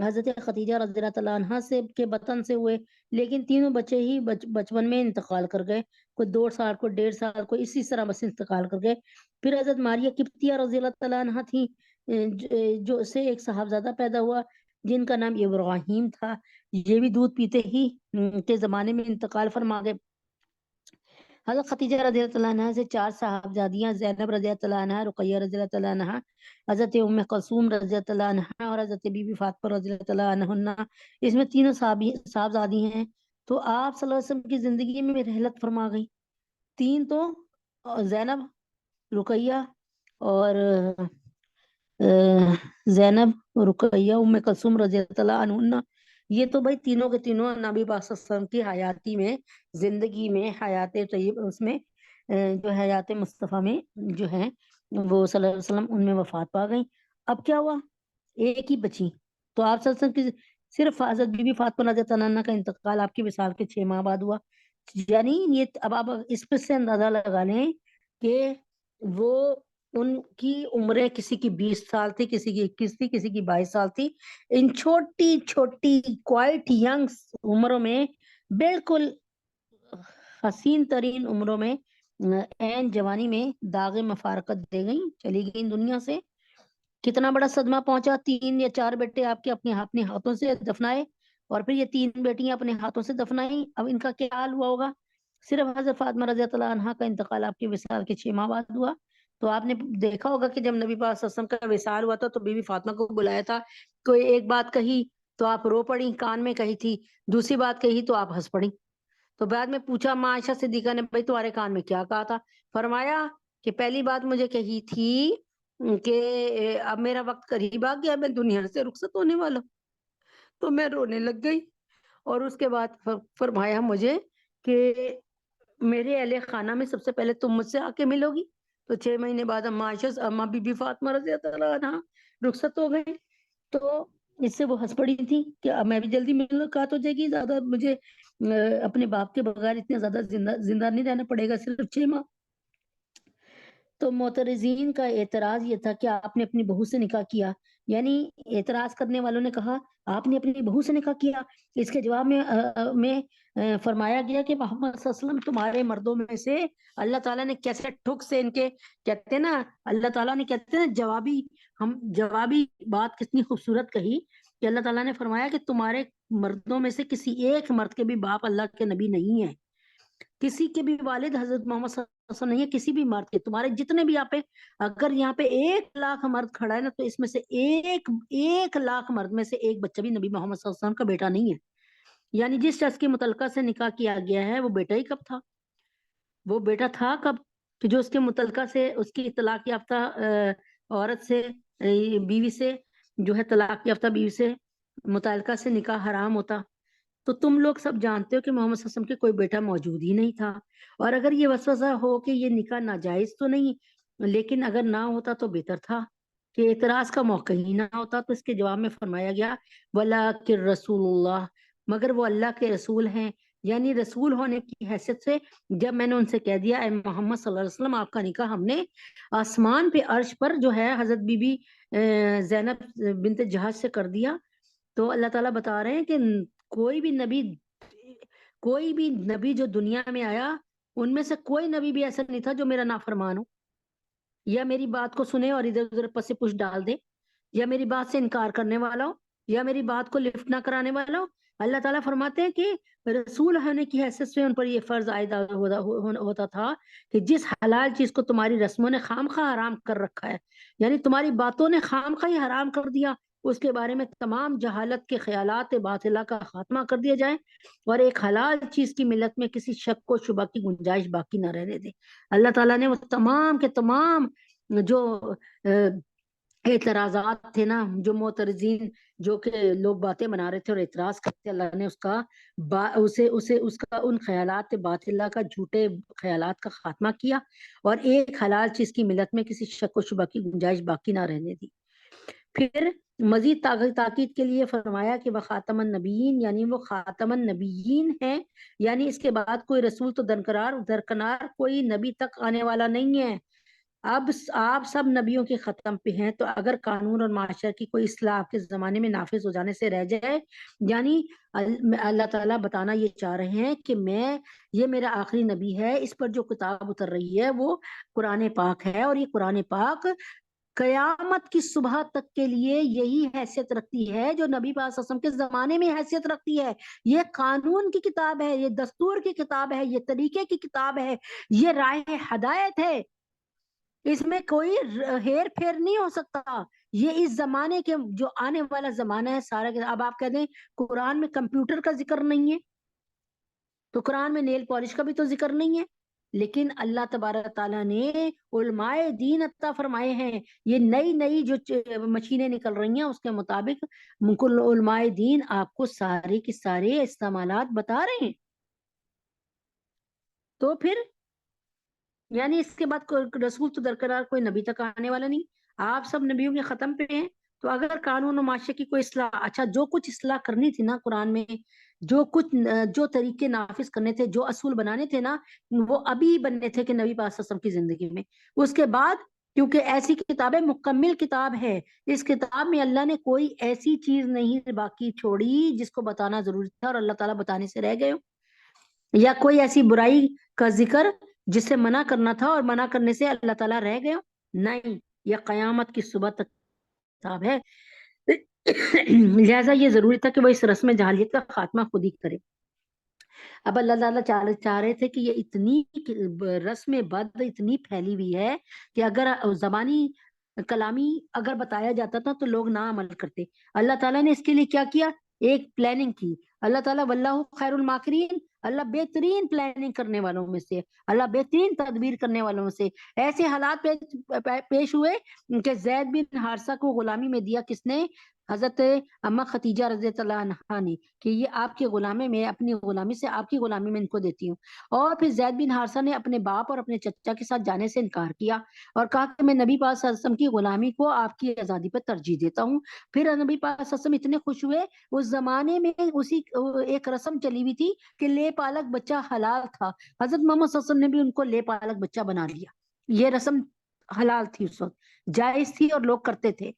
حضرت خدیجہ رضی اللہ تعالیٰ عنہ سے کے بطن سے ہوئے، لیکن تینوں بچے ہی بچپن میں انتقال کر گئے، کوئی 2 سال، کوئی 1.5 سال، کوئی اسی طرح بس انتقال کر گئے۔ پھر حضرت ماریہ قبطیہ رضی اللہ تعالیٰ عنہ تھی، جو سے ایک صاحبزادہ پیدا ہوا جن کا نام ابراہیم تھا، یہ بھی دودھ پیتے ہی کے زمانے میں انتقال فرما گئے۔ حضرت خدیجہ رضی اللہ عنہ سے 4 صاحبزادیاں، زینب رضی اللہ عنہ، رقیہ رضی اللہ عنہ، حضرت ام کلثوم رضی اللہ عنہ اور حضرت بی بی فاطمہ رضی اللہ عنہ، اس میں تینوں صاحبزادی ہیں۔ تو آپ صلی اللہ علیہ وسلم کی زندگی میں رحلت فرما گئی۔ 3 تو زینب، رقیہ اور زینب، رقیہ، ام کلثوم رضی اللہ عنہ، یہ تو بھائی تینوں کے تینوں نبی پاک صلی اللہ علیہ وسلم کی حیاتی میں، زندگی میں، حیات طیب اس میں جو حیات مصطفیٰ میں جو ہے وہ صلی اللہ علیہ وسلم ان میں وفات پا گئی۔ اب کیا ہوا؟ ایک ہی بچی۔ تو آپ صلی اللہ علیہ وسلم کی صرف حضرت بی بی فاطمہ رضی اللہ عنہ کا انتقال آپ کی وصال کے 6 ماہ بعد ہوا۔ یعنی یہ اب آپ اس پہ سے اندازہ لگا لیں کہ وہ ان کی عمریں کسی کی 20 سال تھی، کسی کی 21 تھی، کسی کی 22 سال تھی۔ ان چھوٹی چھوٹی کوائٹ ینگ عمروں میں، بالکل حسین ترین عمروں میں، عین جوانی میں داغ مفارقت دے گئی، چلی گئی دنیا سے۔ کتنا بڑا صدمہ پہنچا، 3 یا 4 بیٹے آپ کے اپنے ہاتھوں سے دفنائے، اور پھر یہ 3 بیٹیاں اپنے ہاتھوں سے دفنائیں۔ اب ان کا کیا حال ہوا ہوگا؟ صرف حضرت فاطمہ رضی اللہ عنہا کا انتقال آپ کے وصال کے 6 ماہ بعد ہوا۔ تو آپ نے دیکھا ہوگا کہ جب نبی پاک صلی اللہ علیہ وسلم کا وصال ہوا تھا تو بی بی فاطمہ کو بلایا تھا، کوئی ایک بات کہی تو آپ رو پڑی، کان میں کہی تھی، دوسری بات کہی تو آپ ہنس پڑی۔ تو بعد میں پوچھا ماں عائشہ صدیقہ نے، بھائی تمہارے کان میں کیا کہا تھا؟ فرمایا کہ پہلی بات مجھے کہی تھی کہ اب میرا وقت قریب آ گیا، میں دنیا سے رخصت ہونے والا ہوں۔ تو میں رونے لگ گئی، اور اس کے بعد فرمایا مجھے کہ میرے اہل خانہ میں سب سے پہلے تم مجھ سے آ کے ملو گی۔ تو 6 مہینے بعد اماں بی بی فاطمہ رضی اللہ عنہا رخصت ہو گئے۔ تو اس سے وہ ہنس پڑی تھی کہ اب میں بھی جلدی ملاقات ہو جائے گی، زیادہ مجھے اپنے باپ کے بغیر اتنے زیادہ زندہ نہیں رہنا پڑے گا، صرف 6 ماہ۔ تو معترضین کا اعتراض یہ تھا کہ آپ نے اپنی بہو سے نکاح کیا، یعنی اعتراض کرنے والوں نے کہا آپ نے اپنی بہو سے نکاح کیا۔ اس کے جواب میں فرمایا گیا کہ محمد صلی اللہ علیہ وسلم تمہارے مردوں میں سے اللہ تعالیٰ نے کیسے ٹھک سے ان کے کہتے ہیں نا، اللہ تعالیٰ نے کہتے ہیں جوابی بات کتنی خوبصورت کہی کہ اللہ تعالیٰ نے فرمایا کہ تمہارے مردوں میں سے کسی ایک مرد کے بھی باپ اللہ کے نبی نہیں ہے، کسی کے بھی والد حضرت محمد صلی اللہ علیہ وسلم نہیں ہے، کسی بھی مرد کے، تمہارے جتنے بھی یہاں پہ، اگر یہاں پہ 1,00,000 مرد کھڑا ہے نا، تو اس میں سے 1,00,000 مرد میں سے ایک بچہ بھی نبی محمد صلی اللہ علیہ وسلم کا بیٹا نہیں ہے۔ یعنی جس شخص کی متعلقہ سے نکاح کیا گیا ہے وہ بیٹا ہی کب تھا؟ وہ بیٹا تھا کب کہ جو اس کے متعلقہ سے، اس کی طلاق یافتہ عورت سے، بیوی سے، جو ہے طلاق یافتہ بیوی سے متعلقہ سے نکاح حرام ہوتا؟ تو تم لوگ سب جانتے ہو کہ محمد صلی اللہ علیہ وسلم کے کوئی بیٹا موجود ہی نہیں تھا، اور اگر یہ وسوسہ ہو کہ یہ نکاح ناجائز تو نہیں، لیکن اگر نہ ہوتا تو بہتر تھا کہ اعتراض کا موقع ہی نہ ہوتا۔ تو اس کے جواب میں فرمایا گیا وَلَٰكِن رسول اللہ، مگر وہ اللہ کے رسول ہیں، یعنی رسول ہونے کی حیثیت سے جب میں نے ان سے کہہ دیا اے محمد صلی اللہ علیہ وسلم آپ کا نکاح ہم نے آسمان پہ عرش پر جو ہے حضرت بی بی زینب بنت جہاز سے کر دیا، تو اللہ تعالیٰ بتا رہے ہیں کہ کوئی بھی نبی جو دنیا میں آیا ان میں سے کوئی نبی بھی ایسا نہیں تھا جو میرا نافرمان ہو، یا میری بات کو سنے اور ادھر ادھر پس پش ڈال دے، یا میری بات سے انکار کرنے والا ہو، یا میری بات کو لفٹ نہ کرانے والا ہو۔ اللہ تعالیٰ فرماتے ہیں کہ رسول ہونے کی حیثیت سے ان پر یہ فرض عائد ہوتا تھا کہ جس حلال چیز کو تمہاری رسموں نے خام خواہ حرام کر رکھا ہے، یعنی تمہاری باتوں نے خام خواہ ہی حرام کر دیا، اس کے بارے میں تمام جہالت کے خیالات باطلہ کا خاتمہ کر دیا جائے، اور ایک حلال چیز کی ملت میں کسی شک و شبہ کی گنجائش باقی نہ رہنے دے۔ اللہ تعالیٰ نے وہ تمام کے تمام جو اعتراضات تھے نا، جو معترضین جو کہ لوگ باتیں بنا رہے تھے اور اعتراض کرتے، اللہ نے اس کا اس کا ان خیالات باطلہ کا، جھوٹے خیالات کا خاتمہ کیا، اور ایک حلال چیز کی ملت میں کسی شک و شبہ کی گنجائش باقی نہ رہنے دی۔ پھر مزید تاکید کے لیے فرمایا کہ وہ خاتم النبیین، یعنی وہ خاتم النبیین ہیں، یعنی اس کے بعد کوئی رسول تو درکنار کوئی نبی تک آنے والا نہیں ہے۔ اب آپ سب نبیوں کے ختم پہ ہیں، تو اگر قانون اور معاشرے کی کوئی اصلاح آپ کے زمانے میں نافذ ہو جانے سے رہ جائے، یعنی اللہ تعالیٰ بتانا یہ چاہ رہے ہیں کہ یہ میرا آخری نبی ہے، اس پر جو کتاب اتر رہی ہے وہ قرآن پاک ہے، اور یہ قرآن پاک قیامت کی صبح تک کے لیے یہی حیثیت رکھتی ہے جو نبی پاک صلی اللہ علیہ وسلم کے زمانے میں حیثیت رکھتی ہے۔ یہ قانون کی کتاب ہے، یہ دستور کی کتاب ہے، یہ طریقے کی کتاب ہے، یہ راہ ہدایت ہے، اس میں کوئی ہیر پھیر نہیں ہو سکتا۔ یہ اس زمانے کے جو آنے والا زمانہ ہے سارا کے، اب آپ کہہ دیں قرآن میں کمپیوٹر کا ذکر نہیں ہے، تو قرآن میں نیل پالش کا بھی تو ذکر نہیں ہے، لیکن اللہ تبارک تعالیٰ نے علماء دین عطا فرمائے ہیں۔ یہ نئی جو مشینیں نکل رہی ہیں اس کے مطابق علماء دین آپ کو سارے کے سارے استعمالات بتا رہے ہیں۔ تو پھر یعنی اس کے بعد رسول تو درکنار کوئی نبی تک آنے والا نہیں، آپ سب نبیوں کے ختم پہ ہیں۔ تو اگر قانون و معاشرے کی کوئی اصلاح، اچھا جو کچھ اصلاح کرنی تھی نا قرآن میں، جو طریقے نافذ کرنے تھے، جو اصول بنانے تھے نا، وہ ابھی بننے تھے کہ نبی پاک صلی اللہ علیہ وسلم کی زندگی میں۔ اس کے بعد کیونکہ ایسی کتابیں مکمل کتاب ہے، اس کتاب میں اللہ نے کوئی ایسی چیز نہیں باقی چھوڑی جس کو بتانا ضروری تھا اور اللہ تعالیٰ بتانے سے رہ گئے ہو، یا کوئی ایسی برائی کا ذکر جس سے منع کرنا تھا اور منع کرنے سے اللہ تعالیٰ رہ گئے ہو، نہیں، یہ قیامت کی صبح تک کتاب ہے۔ لہٰذا یہ ضروری تھا کہ وہ اس رسم جاہلیت کا خاتمہ خود ہی کرے۔ اب اللہ تعالیٰ چاہ رہے تھے کہ یہ اتنی رسم بد اتنی پھیلی ہوئی ہے کہ اگر زبانی کلامی اگر بتایا جاتا تھا تو لوگ نہ عمل کرتے۔ اللہ تعالیٰ نے اس کے لیے کیا کیا؟ ایک پلاننگ کی۔ اللہ تعالیٰ واللہ خیر الماکرین، اللہ بہترین پلاننگ کرنے والوں میں سے، اللہ بہترین تدبیر کرنے والوں میں سے۔ ایسے حالات پیش ہوئے کہ زید بن حارثہ کو غلامی میں دیا کس نے؟ حضرت اما ختیجہ رضی اللہ عنہا نے، کہ یہ آپ کی غلامی میں، اپنی غلامی سے آپ کی غلامی میں ان کو دیتی ہوں۔ اور پھر زید بن حارثہ نے اپنے باپ اور اپنے چچا کے ساتھ جانے سے انکار کیا اور کہا کہ میں نبی پاک صلی اللہ علیہ وسلم کی غلامی کو آپ کی آزادی پر ترجیح دیتا ہوں۔ پھر نبی پاک صلی اللہ علیہ وسلم اتنے خوش ہوئے، اس زمانے میں اسی ایک رسم چلی ہوئی تھی کہ لے پالک بچہ حلال تھا، حضرت محمد صلی اللہ علیہ وسلم نے بھی ان کو لے پالک بچہ بنا لیا۔ یہ رسم حلال تھی، اس وقت جائز تھی اور لوگ کرتے تھے۔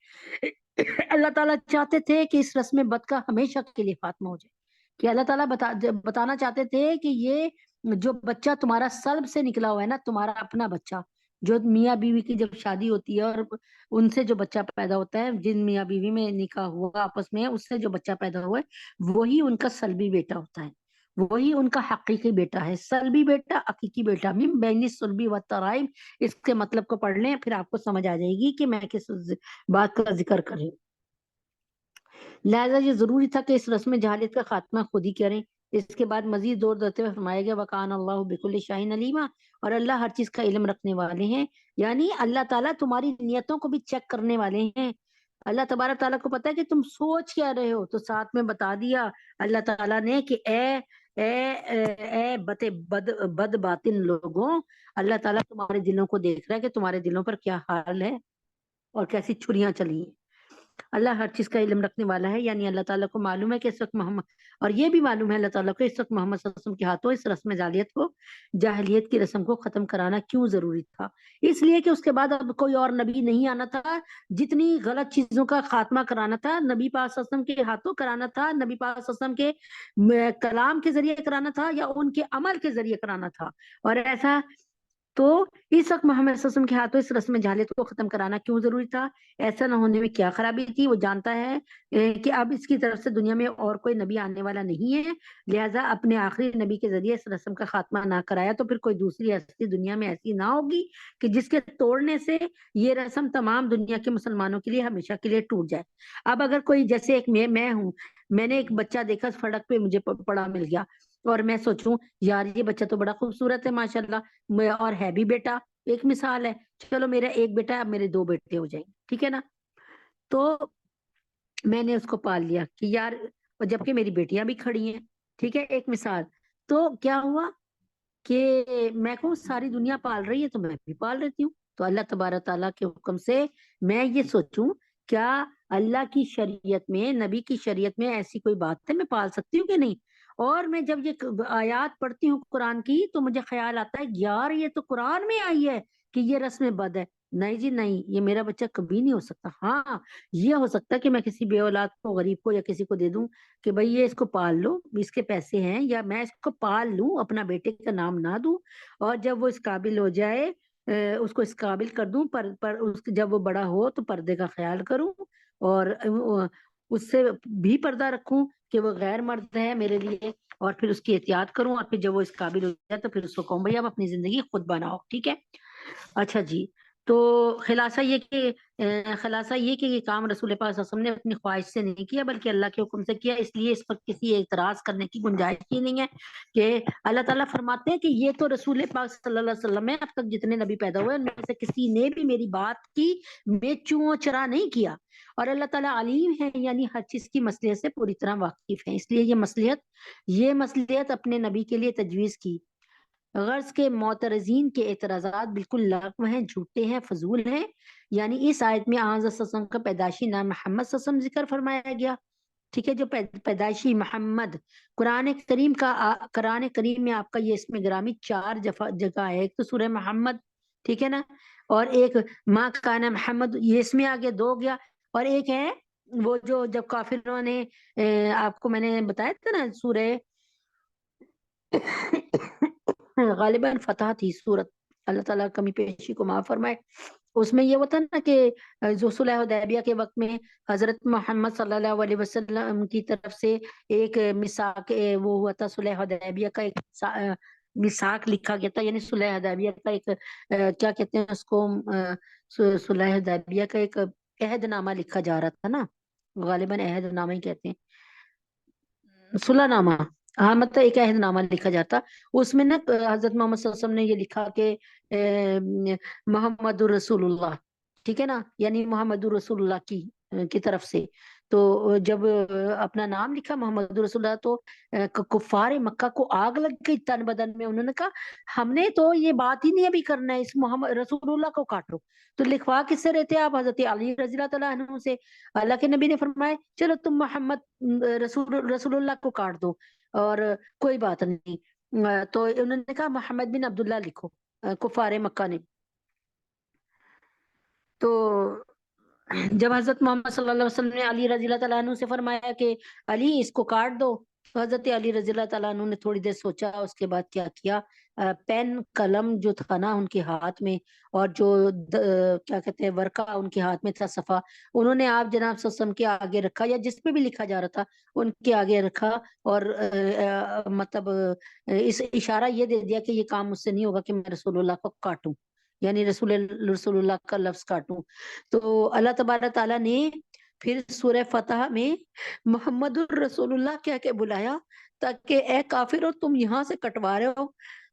اللہ تعالیٰ چاہتے تھے کہ اس رسم بد کا ہمیشہ کے لیے خاتمہ ہو جائے، کہ اللہ تعالیٰ بتانا چاہتے تھے کہ یہ جو بچہ تمہارا سلب سے نکلا ہوا ہے نا، تمہارا اپنا بچہ، جو میاں بیوی کی جب شادی ہوتی ہے اور ان سے جو بچہ پیدا ہوتا ہے، جن میاں بیوی میں نکاح ہوا آپس میں، اس سے جو بچہ پیدا ہوا ہے وہی ان کا سلبی بیٹا ہوتا ہے، وہی ان کا حقیقی بیٹا ہے۔ سلبی بیٹا، حقیقی بیٹا، من بین السلبی والترائب، اس کے مطلب کو پڑھ لیں پھر آپ کو سمجھ آ جائے گی کہ میں کس بات کا ذکر کر رہی ہوں۔ لہٰذا یہ ضروری تھا کہ اس رسم جہالت کا خاتمہ خود ہی کریں۔ اس کے بعد مزید زور دیتے ہوئے فرمایا گیا وَكَانَ اللَّهُ بِكُلِّ شَيْءٍ عَلِيمًا، اور اللہ ہر چیز کا علم رکھنے والے ہیں، یعنی اللہ تعالیٰ تمہاری نیتوں کو بھی چیک کرنے والے ہیں۔ اللہ تبارک تعالیٰ کو پتا ہے کہ تم سوچ کیا رہے ہو، تو ساتھ میں بتا دیا اللہ تعالیٰ نے کہ اے بد باطن لوگوں، اللہ تعالیٰ تمہارے دلوں کو دیکھ رہا ہے کہ تمہارے دلوں پر کیا حال ہے اور کیسی چھریاں چلی ہیں۔ اللہ ہر چیز کا علم رکھنے والا ہے، یعنی اللہ تعالیٰ کو معلوم ہے کہ اس وقت محمد، اور یہ بھی معلوم ہے اللہ تعالیٰ کو اس وقت محمد صلی اللہ علیہ وسلم کے ہاتھوں اس رسم جاہلیت کی رسم کو ختم کرانا کیوں ضروری تھا؟ اس لیے کہ اس کے بعد اب کوئی اور نبی نہیں آنا تھا، جتنی غلط چیزوں کا خاتمہ کرانا تھا نبی پاک صلی اللہ علیہ وسلم کے ہاتھوں کرانا تھا، نبی پاک صلی اللہ علیہ وسلم کے کلام کے ذریعے کرانا تھا یا ان کے عمل کے ذریعے کرانا تھا۔ اور ایسا تو اس وقت محمد صلی اللہ علیہ وسلم کے ہاتھوں اس رسم جہالت کو ختم کرانا کیوں ضروری تھا؟ ایسا نہ ہونے میں کیا خرابی تھی؟ وہ جانتا ہے کہ اب اس کی طرف سے دنیا میں اور کوئی نبی آنے والا نہیں ہے، لہٰذا اپنے آخری نبی کے ذریعے اس رسم کا خاتمہ نہ کرایا تو پھر کوئی دوسری ہستی دنیا میں ایسی نہ ہوگی کہ جس کے توڑنے سے یہ رسم تمام دنیا کے مسلمانوں کے لیے ہمیشہ کے لیے ٹوٹ جائے۔ اب اگر کوئی جیسے ایک میں ہوں، میں نے ایک بچہ دیکھا سڑک پہ، مجھے پڑا مل گیا، اور میں سوچوں یار یہ بچہ تو بڑا خوبصورت ہے ماشاءاللہ، اور ہے بھی بیٹا، ایک مثال ہے، چلو میرا ایک بیٹا ہے، اب میرے دو بیٹے ہو جائیں گے، ٹھیک ہے نا؟ تو میں نے اس کو پال لیا کہ یار، اور جبکہ میری بیٹیاں بھی کھڑی ہیں، ٹھیک ہے، ایک مثال. تو کیا ہوا کہ میں کو ساری دنیا پال رہی ہے تو میں بھی پال رہتی ہوں. تو اللہ تبارک تعالیٰ کے حکم سے میں یہ سوچوں، کیا اللہ کی شریعت میں، نبی کی شریعت میں ایسی کوئی بات ہے میں پال سکتی ہوں کہ نہیں؟ اور میں جب یہ آیات پڑھتی ہوں قرآن کی تو مجھے خیال آتا ہے یار یہ تو قرآن میں آئی ہے کہ یہ رسم بد ہے. نہیں جی نہیں، یہ میرا بچہ کبھی نہیں ہو سکتا. ہاں، یہ ہو سکتا ہے کہ میں کسی بے اولاد کو، غریب کو یا کسی کو دے دوں کہ بھئی یہ اس کو پال لو، اس کے پیسے ہیں، یا میں اس کو پال لوں، اپنا بیٹے کا نام نہ دوں، اور جب وہ اس قابل ہو جائے اس کو اس قابل کر دوں، جب وہ بڑا ہو تو پردے کا خیال کروں، اور اس سے بھی پردہ رکھوں کہ وہ غیر مرد ہے میرے لیے، اور پھر اس کی احتیاط کروں، اور پھر جب وہ اس قابل ہو جائے تو پھر اس کو کہوں بھئی اب اپنی زندگی خود بناؤ. ٹھیک ہے. اچھا جی. تو خلاصہ یہ کہ یہ کام رسول پاک صلی اللہ علیہ وسلم نے اپنی خواہش سے نہیں کیا بلکہ اللہ کے حکم سے کیا، اس لیے اس پر کسی اعتراض کرنے کی گنجائش ہی نہیں ہے. کہ اللہ تعالیٰ فرماتے ہیں کہ یہ تو رسول پاک صلی اللہ علیہ وسلم ہے، اب تک جتنے نبی پیدا ہوئے ان میں سے کسی نے بھی میری بات کی میں چوں چرا نہیں کیا. اور اللہ تعالیٰ علیم ہے، یعنی ہر چیز کی مصلحت سے پوری طرح واقف ہے، اس لیے یہ مصلحت اپنے نبی کے لیے تجویز کی. غرض کے معترضین کے اعتراضات بالکل لاغو ہیں، جھوٹے ہیں، فضول ہیں. یعنی اس آیت میں آن صلی اللہ علیہ وسلم کا پیدائشی نام محمد صلی اللہ علیہ وسلم ذکر فرمایا گیا. ٹھیک ہے. جو پیدائشی محمد قرآن کریم میں آپ کا یہ اسم گرامی 4 جگہ ہے. ایک تو سورہ محمد، ٹھیک ہے نا، اور ایک ماں کانا محمد، یہ اس میں آگے 2 گیا، اور ایک ہے وہ جو جب کافروں نے آپ کو میں نے بتایا تھا نا، سورہ غالباً فتح تھی سورت، اللہ تعالیٰ کمی پیشی کو معاف فرمائے. اس میں یہ ہوتا نا کہ جو صلح حدیبیہ کے وقت میں حضرت محمد صلی اللہ علیہ وسلم کی طرف سے ایک میثاق وہ ہوا تھا، صلح حدیبیہ کا ایک میثاق لکھا گیا تھا، یعنی صلح حدیبیہ کا ایک کیا کہتے ہیں اس کو، صلح حدیبیہ کا ایک عہد نامہ لکھا جا رہا تھا نا، غالباً عہد نامہ ہی کہتے ہیں، صلح نامہ. ہاں مطلب ایک عہد نامہ لکھا جاتا. اس میں نا حضرت محمد صلی اللہ علیہ وسلم نے یہ لکھا کہ محمد رسول اللہ، ٹھیک ہے نا، یعنی محمد رسول اللہ کی طرف سے. تو جب اپنا نام لکھا محمد رسول اللہ تو کفار مکہ کو آگ لگ گئی تن بدن میں. انہوں نے کہا ہم نے تو یہ بات ہی نہیں ابھی کرنا ہے، اس محمد رسول اللہ کو کاٹو. تو لکھوا کس سے رہتے آپ؟ حضرت علی رضی اللہ تعالیٰ عنہ سے. اللہ کے نبی نے فرمایا چلو تم محمد رسول اللہ کو کاٹ دو اور کوئی بات نہیں. تو انہوں نے کہا محمد بن عبداللہ لکھو، کفار مکہ نے. تو جب حضرت محمد صلی اللہ علیہ وسلم نے علی رضی اللہ تعالیٰ عنہ سے فرمایا کہ علی اس کو کاٹ دو، تو حضرت علی رضی اللہ تعالیٰ عنہ نے تھوڑی دیر سوچا، اس کے بعد کیا کیا، پین قلم جو تھا نا ان کے ہاتھ میں، اور جو کیا کہتے ہیں ورقہ ان کے ہاتھ میں تھا صفحہ، انہوں نے آپ جناب صلی اللہ علیہ وسلم کے آگے رکھا، یا جس پہ بھی لکھا جا رہا تھا ان کے آگے رکھا، اور مطلب اس اشارہ یہ دے دیا کہ یہ کام مجھ سے نہیں ہوگا کہ میں رسول اللہ کو کاٹوں، یعنی رسول اللہ کا لفظ کاٹوں. تو اللہ تبارک تعالیٰ نے پھر سورہ فتح میں محمد الرسول اللہ کہہ کے بلایا، تاکہ اے کافرو تم یہاں سے کٹوا رہے ہو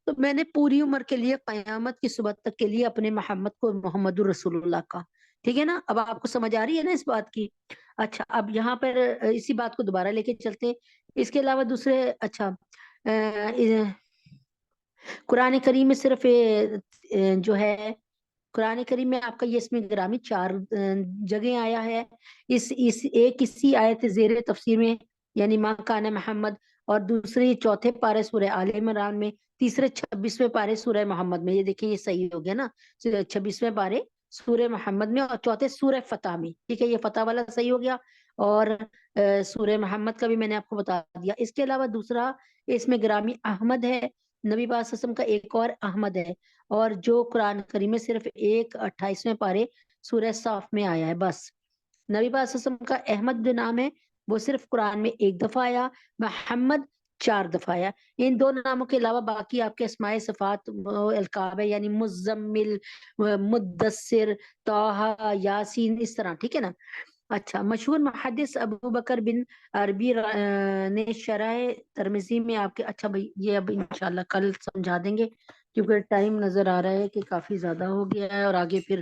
تو میں نے پوری عمر کے لیے قیامت کی صبح تک کے لیے اپنے محمد کو محمد الرسول اللہ کا. ٹھیک ہے نا. اب آپ کو سمجھ آ رہی ہے نا اس بات کی؟ اچھا اب یہاں پر اسی بات کو دوبارہ لے کے چلتے. اس کے علاوہ دوسرے اچھا قرآن کریم میں صرف جو ہے قرآن کریم میں آپ کا یہ اسم گرامی 4 جگہ آیا ہے. اسی آیت زیر تفسیر میں، یعنی ماں کان محمد، اور دوسری 4 پارے سورہ آل عمران میں، تیسرے 26ویں پارے سورہ محمد میں. یہ دیکھیں یہ صحیح ہو گیا نا، 26ویں پارے سورہ محمد میں، اور 4 سورہ فتح میں. ٹھیک ہے، یہ فتح والا صحیح ہو گیا، اور سورہ محمد کا بھی میں نے آپ کو بتا دیا. اس کے علاوہ دوسرا اس میں گرامی احمد ہے، نبی پاک صلی اللہ علیہ وسلم کا ایک اور احمد ہے، اور جو قرآن کریم میں صرف 28ویں پارے سورہ صاف میں آیا ہے بس. نبی پاک صلی اللہ علیہ وسلم کا احمد جو نام ہے وہ صرف قرآن میں 1 دفعہ آیا، محمد 4 دفعہ آیا. ان 2 ناموں کے علاوہ باقی آپ کے اسماء صفات القاب ہے، یعنی مزمل، مدثر، طہ، یاسین، اس طرح. ٹھیک ہے نا. اچھا مشہور محدث ابو بکر بن عربی نے شرح ترمذی میں آپ کے، اچھا بھائی یہ اب انشاءاللہ کل سمجھا دیں گے کیونکہ ٹائم نظر آ رہا ہے کہ کافی زیادہ ہو گیا ہے، اور آگے پھر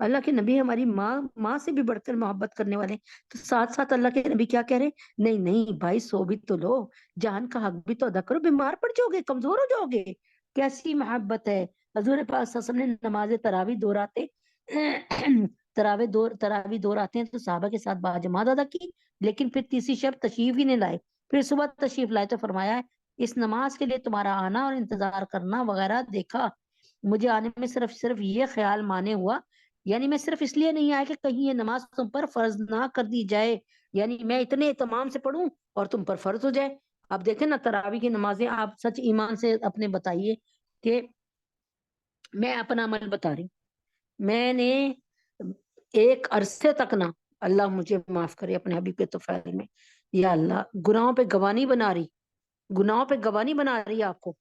اللہ کے نبی ہماری ماں سے بھی بڑھ کر محبت کرنے والے ہیں، تو ساتھ ساتھ اللہ کے نبی کیا کہہ رہے ہیں؟ نہیں نہیں بھائی، سو بھی تو لو، جان کا حق بھی تو ادا کرو، بیمار پڑ جاؤ گے، کمزور ہو جاؤ گے۔ کیسی محبت ہے! حضور پاک صلی اللہ علیہ وسلم نے نماز تراویح دو راتیں تراویح دو راتیں تو صحابہ کے ساتھ باجماعت ادا کی، لیکن پھر تیسری شب تشریف ہی نہیں لائے، پھر صبح تشریف لائے تو فرمایا ہے اس نماز کے لیے تمہارا آنا اور انتظار کرنا وغیرہ دیکھا، مجھے آنے میں صرف یہ خیال مانے ہوا، یعنی میں صرف اس لیے نہیں آیا کہ کہیں یہ نماز تم پر فرض نہ کر دی جائے، یعنی میں اتنے اہتمام سے پڑھوں اور تم پر فرض ہو جائے۔ اب دیکھیں نا تراویح کی نمازیں آپ سچ ایمان سے اپنے بتائیے کہ میں اپنا عمل بتا رہی ہوں، میں نے ایک عرصے تک نا، اللہ مجھے معاف کرے اپنے حبیب کے توفیل میں، یا اللہ گناہوں پہ گواہی بنا رہی، گناہوں پہ گواہی بنا رہی ہے آپ کو،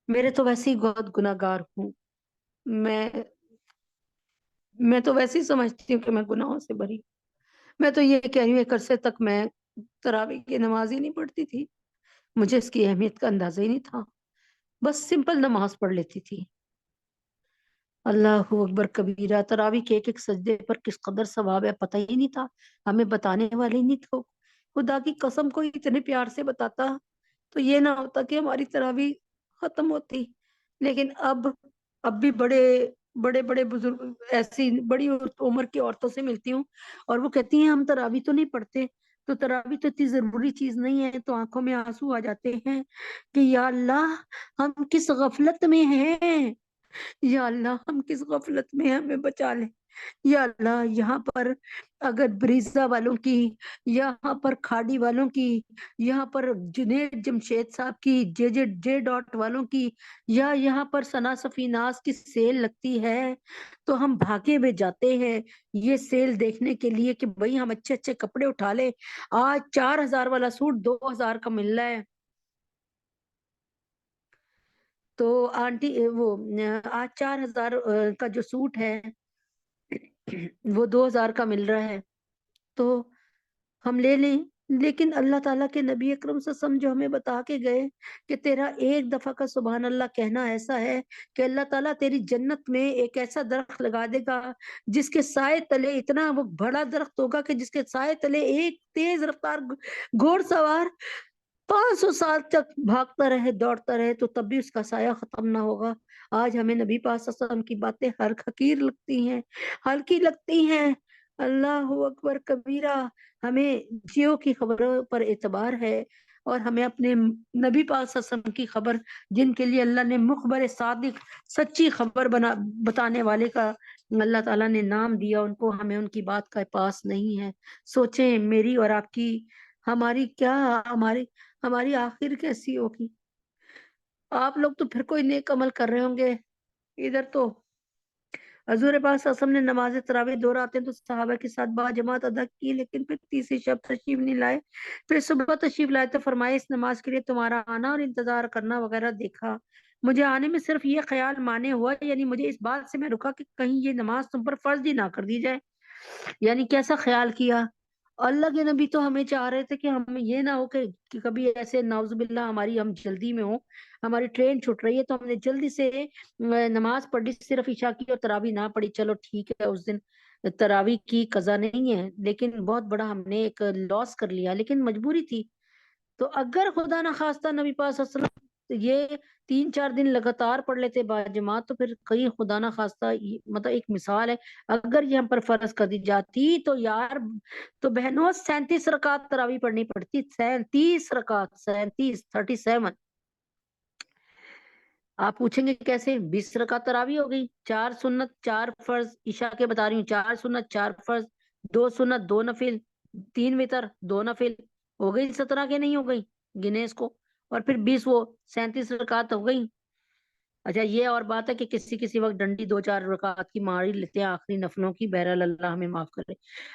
میرے تو ویسے ہی بہت گناہگار ہوں، میں میں تو ویسے ہی سمجھتی ہوں کہ میں گناہوں سے بری، میں تو یہ کہہ رہی ہوں ایک عرصے تک میں تراویح کی نماز ہی نہیں پڑھتی تھی، مجھے اس کی اہمیت کا اندازہ ہی نہیں تھا، بس سمپل نماز پڑھ لیتی تھی۔ اللہ اکبر کبیرہ، تراویح کے ایک ایک سجدے پر کس قدر ثواب ہے پتہ ہی نہیں تھا، ہمیں بتانے والے ہی نہیں تھے، خدا کی قسم کوئی اتنے پیار سے بتاتا تو یہ نہ ہوتا کہ ہماری تراویح ختم ہوتی، لیکن اب بھی بڑے بڑے بڑے بزرگ، ایسی بڑی عمر کی عورتوں سے ملتی ہوں اور وہ کہتی ہیں ہم تراویح تو نہیں پڑھتے، تو تراویح تو اتنی ضروری چیز نہیں ہے، تو آنکھوں میں آنسو آ جاتے ہیں کہ یا اللہ ہم کس غفلت میں ہیں، یا اللہ ہم کس غفلت میں ہیں، ہمیں بچا لے یا اللہ۔ یہاں پر اگر بریزا والوں کی، یہاں پر کھاڑی والوں کی، یہاں پر جنید جمشید صاحب کی، جے ڈاٹ والوں کی، یا یہاں پر ثنا صفیناز کی سیل لگتی ہے تو ہم بھاگے میں جاتے ہیں یہ سیل دیکھنے کے لیے کہ بھئی ہم اچھے اچھے کپڑے اٹھا لیں، آج 4000 والا سوٹ 2000 کا مل رہا ہے، تو آنٹی وہ آج 4000 کا جو سوٹ ہے وہ 2000 کا مل رہا ہے تو ہم لے لیں، لیکن اللہ تعالیٰ کے نبی اکرم صلی اللہ علیہ وسلم جو ہمیں بتا کے گئے کہ تیرا ایک دفعہ کا سبحان اللہ کہنا ایسا ہے کہ اللہ تعالیٰ تیری جنت میں ایک ایسا درخت لگا دے گا جس کے سائے تلے، اتنا وہ بڑا درخت ہوگا کہ جس کے سائے تلے ایک تیز رفتار گھوڑ سوار 500 سال تک بھاگتا رہے، دوڑتا رہے تو تب بھی اس کا سایہ ختم نہ ہوگا۔ آج ہمیں نبی پاک صلی اللہ علیہ وسلم کی باتیں حقیر لگتی ہیں، ہلکی لگتی ہیں، اللہ اکبر کبیرہ، ہمیں جیو کی خبروں پر اعتبار ہے اور ہمیں اپنے نبی پاک صلی اللہ علیہ وسلم کی خبر، جن کے لیے اللہ نے مخبر صادق، سچی خبر بتانے والے کا اللہ تعالیٰ نے نام دیا، ان کو، ہمیں ان کی بات کا پاس نہیں ہے۔ سوچیں میری اور آپ کی، ہماری کیا، ہماری آخر کیسی ہوگی؟ آپ لوگ تو پھر کوئی نیک عمل کر رہے ہوں گے، ادھر تو حضور پاک صلی اللہ علیہ وسلم نے نماز تراویح دو راتیں تو صحابہ کے ساتھ باجماعت ادا کی، لیکن پھر تیسری شب تشریف نہیں لائے، پھر صبح تشریف لائے تو فرمائے اس نماز کے لیے تمہارا آنا اور انتظار کرنا وغیرہ دیکھا، مجھے آنے میں صرف یہ خیال مانے ہوا، یعنی مجھے اس بات سے میں رکا کہ کہیں یہ نماز تم پر فرض ہی نہ کر دی جائے، یعنی کیسا خیال کیا! اللہ کے نبی تو ہمیں چاہ رہے تھے کہ ہم یہ نہ ہو کہ کبھی ایسے نعوذ باللہ ہماری، ہم جلدی میں ہوں، ہماری ٹرین چھوٹ رہی ہے تو ہم نے جلدی سے نماز پڑھی، صرف عشاء کی اور تراویح نہ پڑھی، چلو ٹھیک ہے اس دن تراویح کی قضا نہیں ہے، لیکن بہت بڑا ہم نے ایک لاس کر لیا، لیکن مجبوری تھی، تو اگر خدا نہ خواستہ نبی پاک صلی اللہ علیہ وسلم یہ 3-4 دن لگاتار پڑھ لیتے باجماعت تو پھر کہیں خدا نہ خواستہ مطلب ایک مثال ہے، اگر یہ ہم پر فرض کر دی جاتی تو یار، تو بہنوں 37 رکعت تراویح پڑھنی پڑتی، 37 رکعت، 37 آپ پوچھیں گے کیسے؟ 20 رکعت تراویح ہو گئی، 4 سنت 4 فرض، عشاء کے بتا رہی ہوں، 4 سنت 4 فرض، 2 سنت 2 نفل، 3 وتر 2 نفل، ہو گئی 17 کے نہیں ہو گئی؟ گنے اس کو، اور پھر 20 وہ 37 رکعت ہو گئی۔ اچھا یہ اور بات ہے کہ کسی وقت ڈنڈی 2-4 رکعت کی مار ہی لیتے ہیں آخری نفلوں کی، بہرحال اللہ ہمیں معاف کرے۔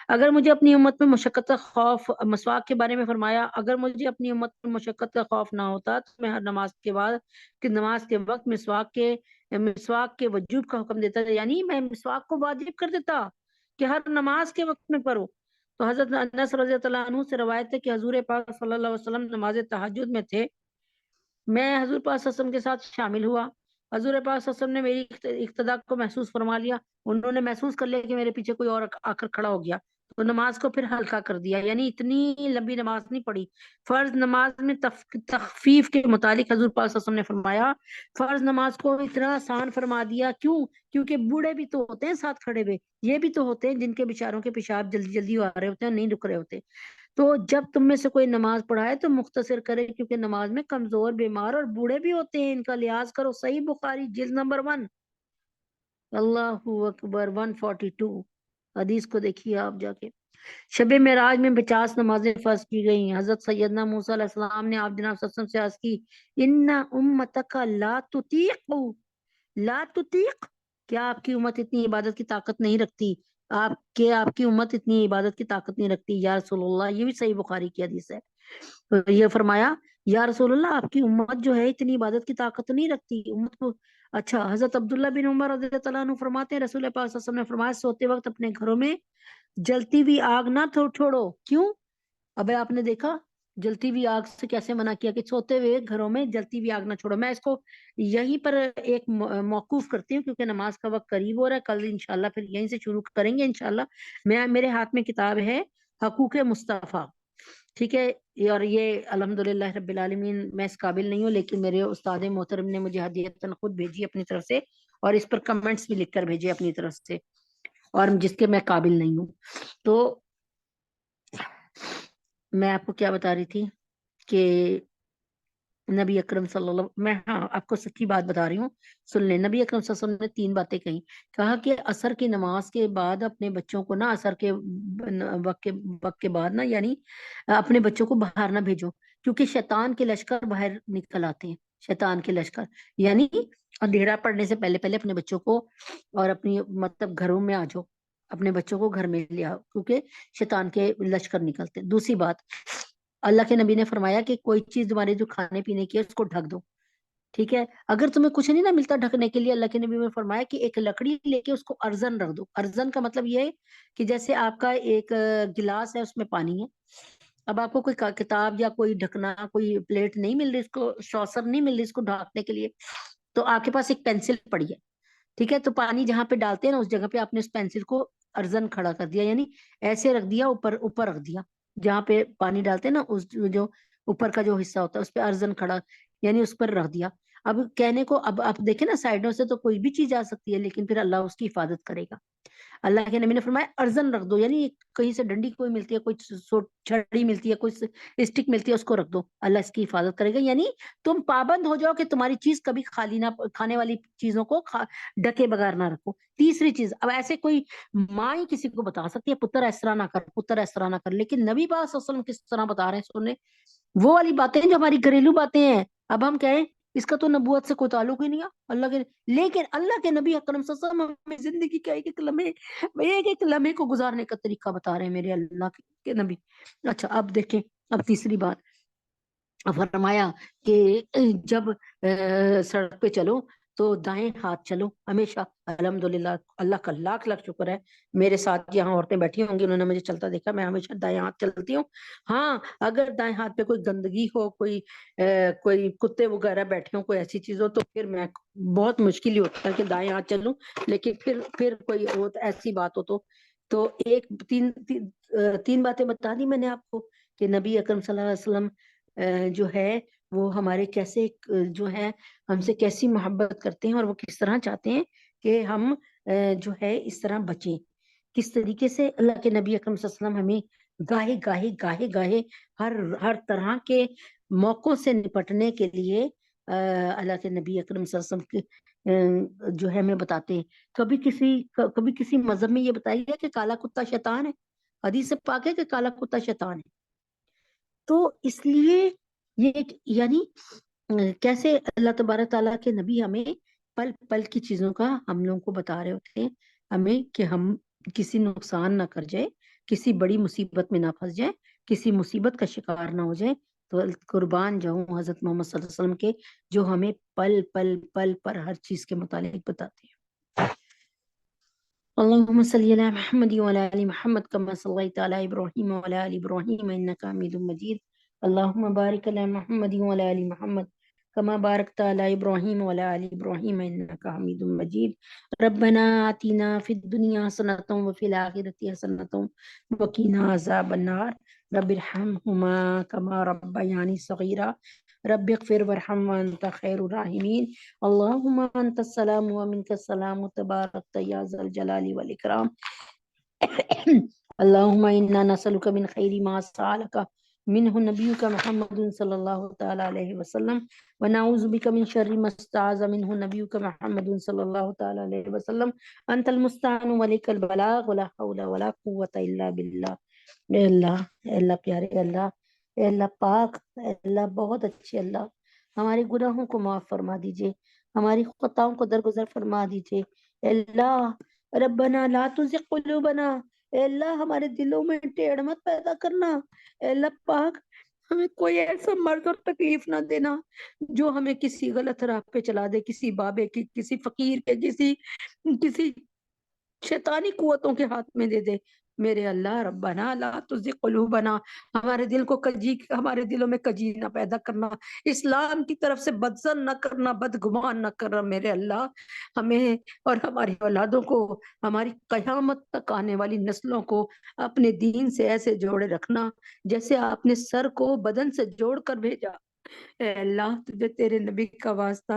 اگر مجھے اپنی امت میں مشقت کا خوف، مسواک کے بارے میں فرمایا، اگر مجھے اپنی امت میں مشقت کا خوف نہ ہوتا تو میں ہر نماز کے بعد کہ نماز کے وقت مسواک کے وجوب کا حکم دیتا تھا، یعنی میں مسواک کو واجب کر دیتا کہ ہر نماز کے وقت میں پڑھو۔ تو حضرت انس رضی اللہ عنہ سے روایت ہے کہ حضور پاک صلی اللہ علیہ وسلم نماز تہجد میں تھے، میں حضور پاک صلی اللہ علیہ وسلم کے ساتھ شامل ہوا، حضور پاک صلی اللہ علیہ وسلم نے میری اقتدا کو محسوس فرما لیا، انہوں نے محسوس کر لیا کہ میرے پیچھے کوئی اور آ کر کھڑا ہو گیا، تو نماز کو پھر ہلکا کر دیا، یعنی اتنی لمبی نماز نہیں پڑھی۔ فرض نماز میں تخفیف کے متعلق حضور پاک صلی اللہ علیہ وسلم نے فرمایا فرض نماز کو اتنا آسان فرما دیا، کیوں؟ کیونکہ بوڑھے بھی تو ہوتے ہیں ساتھ کھڑے ہوئے، یہ بھی تو ہوتے ہیں جن کے بیچاروں کے پیشاب جلدی جلدی آ رہے ہوتے ہیں، نہیں رک رہے ہوتے۔ تو جب تم میں سے کوئی نماز پڑھائے تو مختصر کرے، کیونکہ نماز میں کمزور، بیمار اور بوڑھے بھی ہوتے ہیں، ان کا لحاظ کرو۔ صحیح بخاری جلد نمبر 1، اللہ اکبر، 142 حدیث کو دیکھیے آپ جا کے۔ شب معراج میں 50 نمازیں فرض کی گئیں۔ حضرت سیدنا موسیٰ علیہ السلام نے آپ جناب صلی اللہ علیہ وسلم سے عرض کی، ان امتک لا تطیق، لا تطیق، کیا آپ کی امت اتنی عبادت کی طاقت نہیں رکھتی؟ آپ کی امت اتنی عبادت کی طاقت نہیں رکھتی یا رسول اللہ؟ یہ بھی صحیح بخاری کی حدیث ہے۔ تو یہ فرمایا یا رسول اللہ آپ کی امت جو ہے اتنی عبادت کی طاقت نہیں رکھتی امت کو۔ اچھا، حضرت عبداللہ بن عمر رضی اللہ عنہ فرماتے ہیں رسول پاک صلی اللہ علیہ وسلم نے فرمایا سوتے وقت اپنے گھروں میں جلتی ہوئی آگ نہ چھوڑو۔ کیوں؟ اب آپ نے دیکھا جلتی ہوئی آگ سے کیسے منع کیا کہ سوتے ہوئے گھروں میں جلتی ہوئی آگ نہ چھوڑو۔ میں اس کو یہیں پر ایک موقوف کرتی ہوں کیونکہ نماز کا وقت قریب ہو رہا ہے، کل انشاءاللہ پھر یہیں سے شروع کریں گے انشاءاللہ۔ میرے ہاتھ میں کتاب ہے حقوق مصطفیٰ، ٹھیک ہے، اور یہ الحمدللہ رب العالمین میں اس قابل نہیں ہوں، لیکن میرے استاد محترم نے مجھے ہدیۃً خود بھیجی اپنی طرف سے، اور اس پر کمنٹس بھی لکھ کر بھیجے اپنی طرف سے، اور جس کے میں قابل نہیں ہوں۔ تو میں آپ کو کیا بتا رہی تھی کہ نبی اکرم صلی اللہ، میں آپ کو سچی بات بتا رہی ہوں، سن لیں۔ نبی اکرم صلی اللہ علیہ وسلم نے 3 باتیں کہیں، کہا کہ عصر کی نماز کے بعد اپنے بچوں کو نا، عصر کے وقت کے بعد نا، یعنی اپنے بچوں کو باہر نہ بھیجو، کیونکہ شیطان کے لشکر باہر نکل آتے ہیں، شیطان کے لشکر، یعنی اندھیرا پڑنے سے پہلے پہلے اپنے بچوں کو اور اپنی مطلب گھروں میں آ جاؤ، اپنے بچوں کو گھر میں لے آؤ، کیونکہ شیطان کے لشکر نکلتے۔ دوسری بات، اللہ کے نبی نے فرمایا کہ کوئی چیز تمہارے جو کھانے پینے کی ہے اس کو ڈھک دو، ٹھیک ہے؟ اگر تمہیں کچھ نہیں نہ ملتا ڈھکنے کے لیے، اللہ کے نبی نے فرمایا کہ ایک لکڑی لے کے اس کو ارزن رکھ دو۔ ارزن کا مطلب یہ ہے کہ جیسے آپ کا ایک گلاس ہے، اس میں پانی ہے، اب آپ کو کوئی کتاب یا کوئی ڈھکنا، کوئی پلیٹ نہیں مل رہی، اس کو سوسر نہیں مل رہی اس کو ڈھانکنے کے لیے، تو آپ کے پاس ایک پینسل پڑی ہے، ٹھیک ہے؟ تو پانی جہاں پہ ڈالتے ہیں نا اس جگہ پہ آپ نے اس پینسل کو ارزن کھڑا کر دیا، یعنی ایسے رکھ دیا، اوپر رکھ دیا، جہاں پہ پانی ڈالتے ہیں نا اس جو اوپر کا جو حصہ ہوتا ہے اس پہ ارزن کھڑا، یعنی اس پر رکھ دیا۔ اب کہنے کو اب آپ دیکھیں نا سائڈوں سے تو کوئی بھی چیز آ سکتی ہے، لیکن پھر اللہ اس کی حفاظت کرے گا۔ اللہ کے نبی نے فرمایا ارزن رکھ دو، یعنی کہیں سے ڈنڈی کوئی ملتی ہے، کوئی چھڑی ملتی ہے، کوئی اسٹک ملتی ہے، اس کو رکھ دو، اللہ اس کی حفاظت کرے گا۔ یعنی تم پابند ہو جاؤ کہ تمہاری چیز کبھی خالی نہ، کھانے والی چیزوں کو ڈکے بغیر نہ رکھو۔ تیسری چیز، اب ایسے کوئی ماں ہی کسی کو بتا سکتی ہے پتر اس طرح نہ کر، پتر اس طرح نہ کر، لیکن نبی پاک صلی اللہ علیہ وسلم کس طرح بتا رہے ہیں سنیں، وہ والی باتیں جو ہماری گھریلو باتیں ہیں، اب ہم کہیں اس کا تو نبوت سے کوئی تعلق ہی نہیں ہے اللہ کے، لیکن اللہ کے نبی اکرم صلی اللہ علیہ وسلم ہمیں زندگی کا ایک ایک لمحے کو گزارنے کا طریقہ بتا رہے ہیں میرے اللہ کے نبی۔ اچھا اب دیکھیں، اب تیسری بات فرمایا کہ جب سڑک پہ چلو تو دائیں ہاتھ چلو ہمیشہ۔ الحمدللہ، اللہ کا لاکھ لاکھ شکر ہے، میرے ساتھ یہاں عورتیں بیٹھی ہوں گی، انہوں نے مجھے چلتا دیکھا، میں ہمیشہ دائیں ہاتھ چلتی ہوں۔ ہاں، اگر دائیں ہاتھ پہ کوئی گندگی ہو، کوئی کتے وغیرہ بیٹھے ہوں، کوئی ایسی چیز ہو، تو پھر میں بہت مشکل ہی ہوتا ہے کہ دائیں ہاتھ چلوں، لیکن پھر کوئی ایسی بات ہو تو ایک تین باتیں بتا دی میں نے آپ کو کہ نبی اکرم صلی اللہ علیہ وسلم جو ہے وہ ہمارے کیسے جو ہے ہم سے کیسی محبت کرتے ہیں، اور وہ کس طرح چاہتے ہیں کہ ہم جو ہے اس طرح بچیں، کس طریقے سے اللہ کے نبی اکرم صلی اللہ علیہ وسلم ہمیں گاہے گاہے ہر طرح کے موقعوں سے نپٹنے کے لیے اللہ کے نبی اکرم صلی اللہ علیہ وسلم جو ہے ہمیں بتاتے ہیں۔ کبھی کسی مذہب میں یہ بتایا گیا کہ کالا کتا شیطان ہے، حدیث پاک ہے کہ کالا کتا شیطان ہے۔ تو اس لیے یہ یعنی کیسے اللہ تبارک تعالیٰ کے نبی ہمیں پل پل کی چیزوں کا ہم لوگوں کو بتا رہے ہوتے ہیں، ہمیں کہ ہم کسی نقصان نہ کر جائے، کسی بڑی مصیبت میں نہ پھنس جائے، کسی مصیبت کا شکار نہ ہو جائے۔ تو قربان جاؤں حضرت محمد صلی اللہ علیہ وسلم کے جو ہمیں پل پل پل پر ہر چیز کے متعلق بتاتے ہیں۔ اللهم صل على محمد وعلى ال محمد كما صليت على ابراهيم وعلى ال ابراهيم انك حميد مجيد۔ اللهم بارك على محمد وعلى ال محمد كما باركت على إبراهيم وعلى آل إبراهيم إنك حميد مجيد. ربنا آتنا في الدنيا حسنة وفي الآخرة حسنة وقنا عذاب النار. رب ارحمهما كما ربياني صغيرا. رب اغفر وارحم وأنت خير الراحمين. اللهم أنت السلام ومنك السلام تبارك يا ذا الجلال والإكرام. اللهم إنا نسألك من خير ما سألك منه نبيك محمد صلى الله تعالى عليه وسلم، ونعوذ بك من شر ما استعاذ منه نبيك محمد صلى الله تعالى عليه وسلم. أنت المستعان ولك البلاغ ولا حول ولا قوة إلا بالله. اے اللہ، اے اللہ پیارے اللہ، اے اللہ پاک، اے اللہ بہت اچھے اللہ، ہمارے گناہوں کو معاف فرما دیجئے، ہماری خطاؤں کو درگزر فرما دیجئے. اے اللہ ربنا لا تزغ قلوبنا، اے اللہ ہمارے دلوں میں ٹیڑھ مت پیدا کرنا. اے اللہ پاک ہمیں کوئی ایسا مرض اور تکلیف نہ دینا جو ہمیں کسی غلط راہ پہ چلا دے، کسی بابے کی، کسی فقیر کے، کسی شیطانی قوتوں کے ہاتھ میں دے دے. میرے اللہ ربنا لا تزغ قلوبنا، ہمارے دل کو ہمارے دلوں میں کجی نہ پیدا کرنا، اسلام کی طرف سے بدزن نہ کرنا، بدگمان نہ کرنا. میرے اللہ ہمیں اور ہماری اولادوں کو، ہماری قیامت تک آنے والی نسلوں کو اپنے دین سے ایسے جوڑے رکھنا جیسے آپ نے سر کو بدن سے جوڑ کر بھیجا. اے اللہ تجھے تیرے نبی کا واسطہ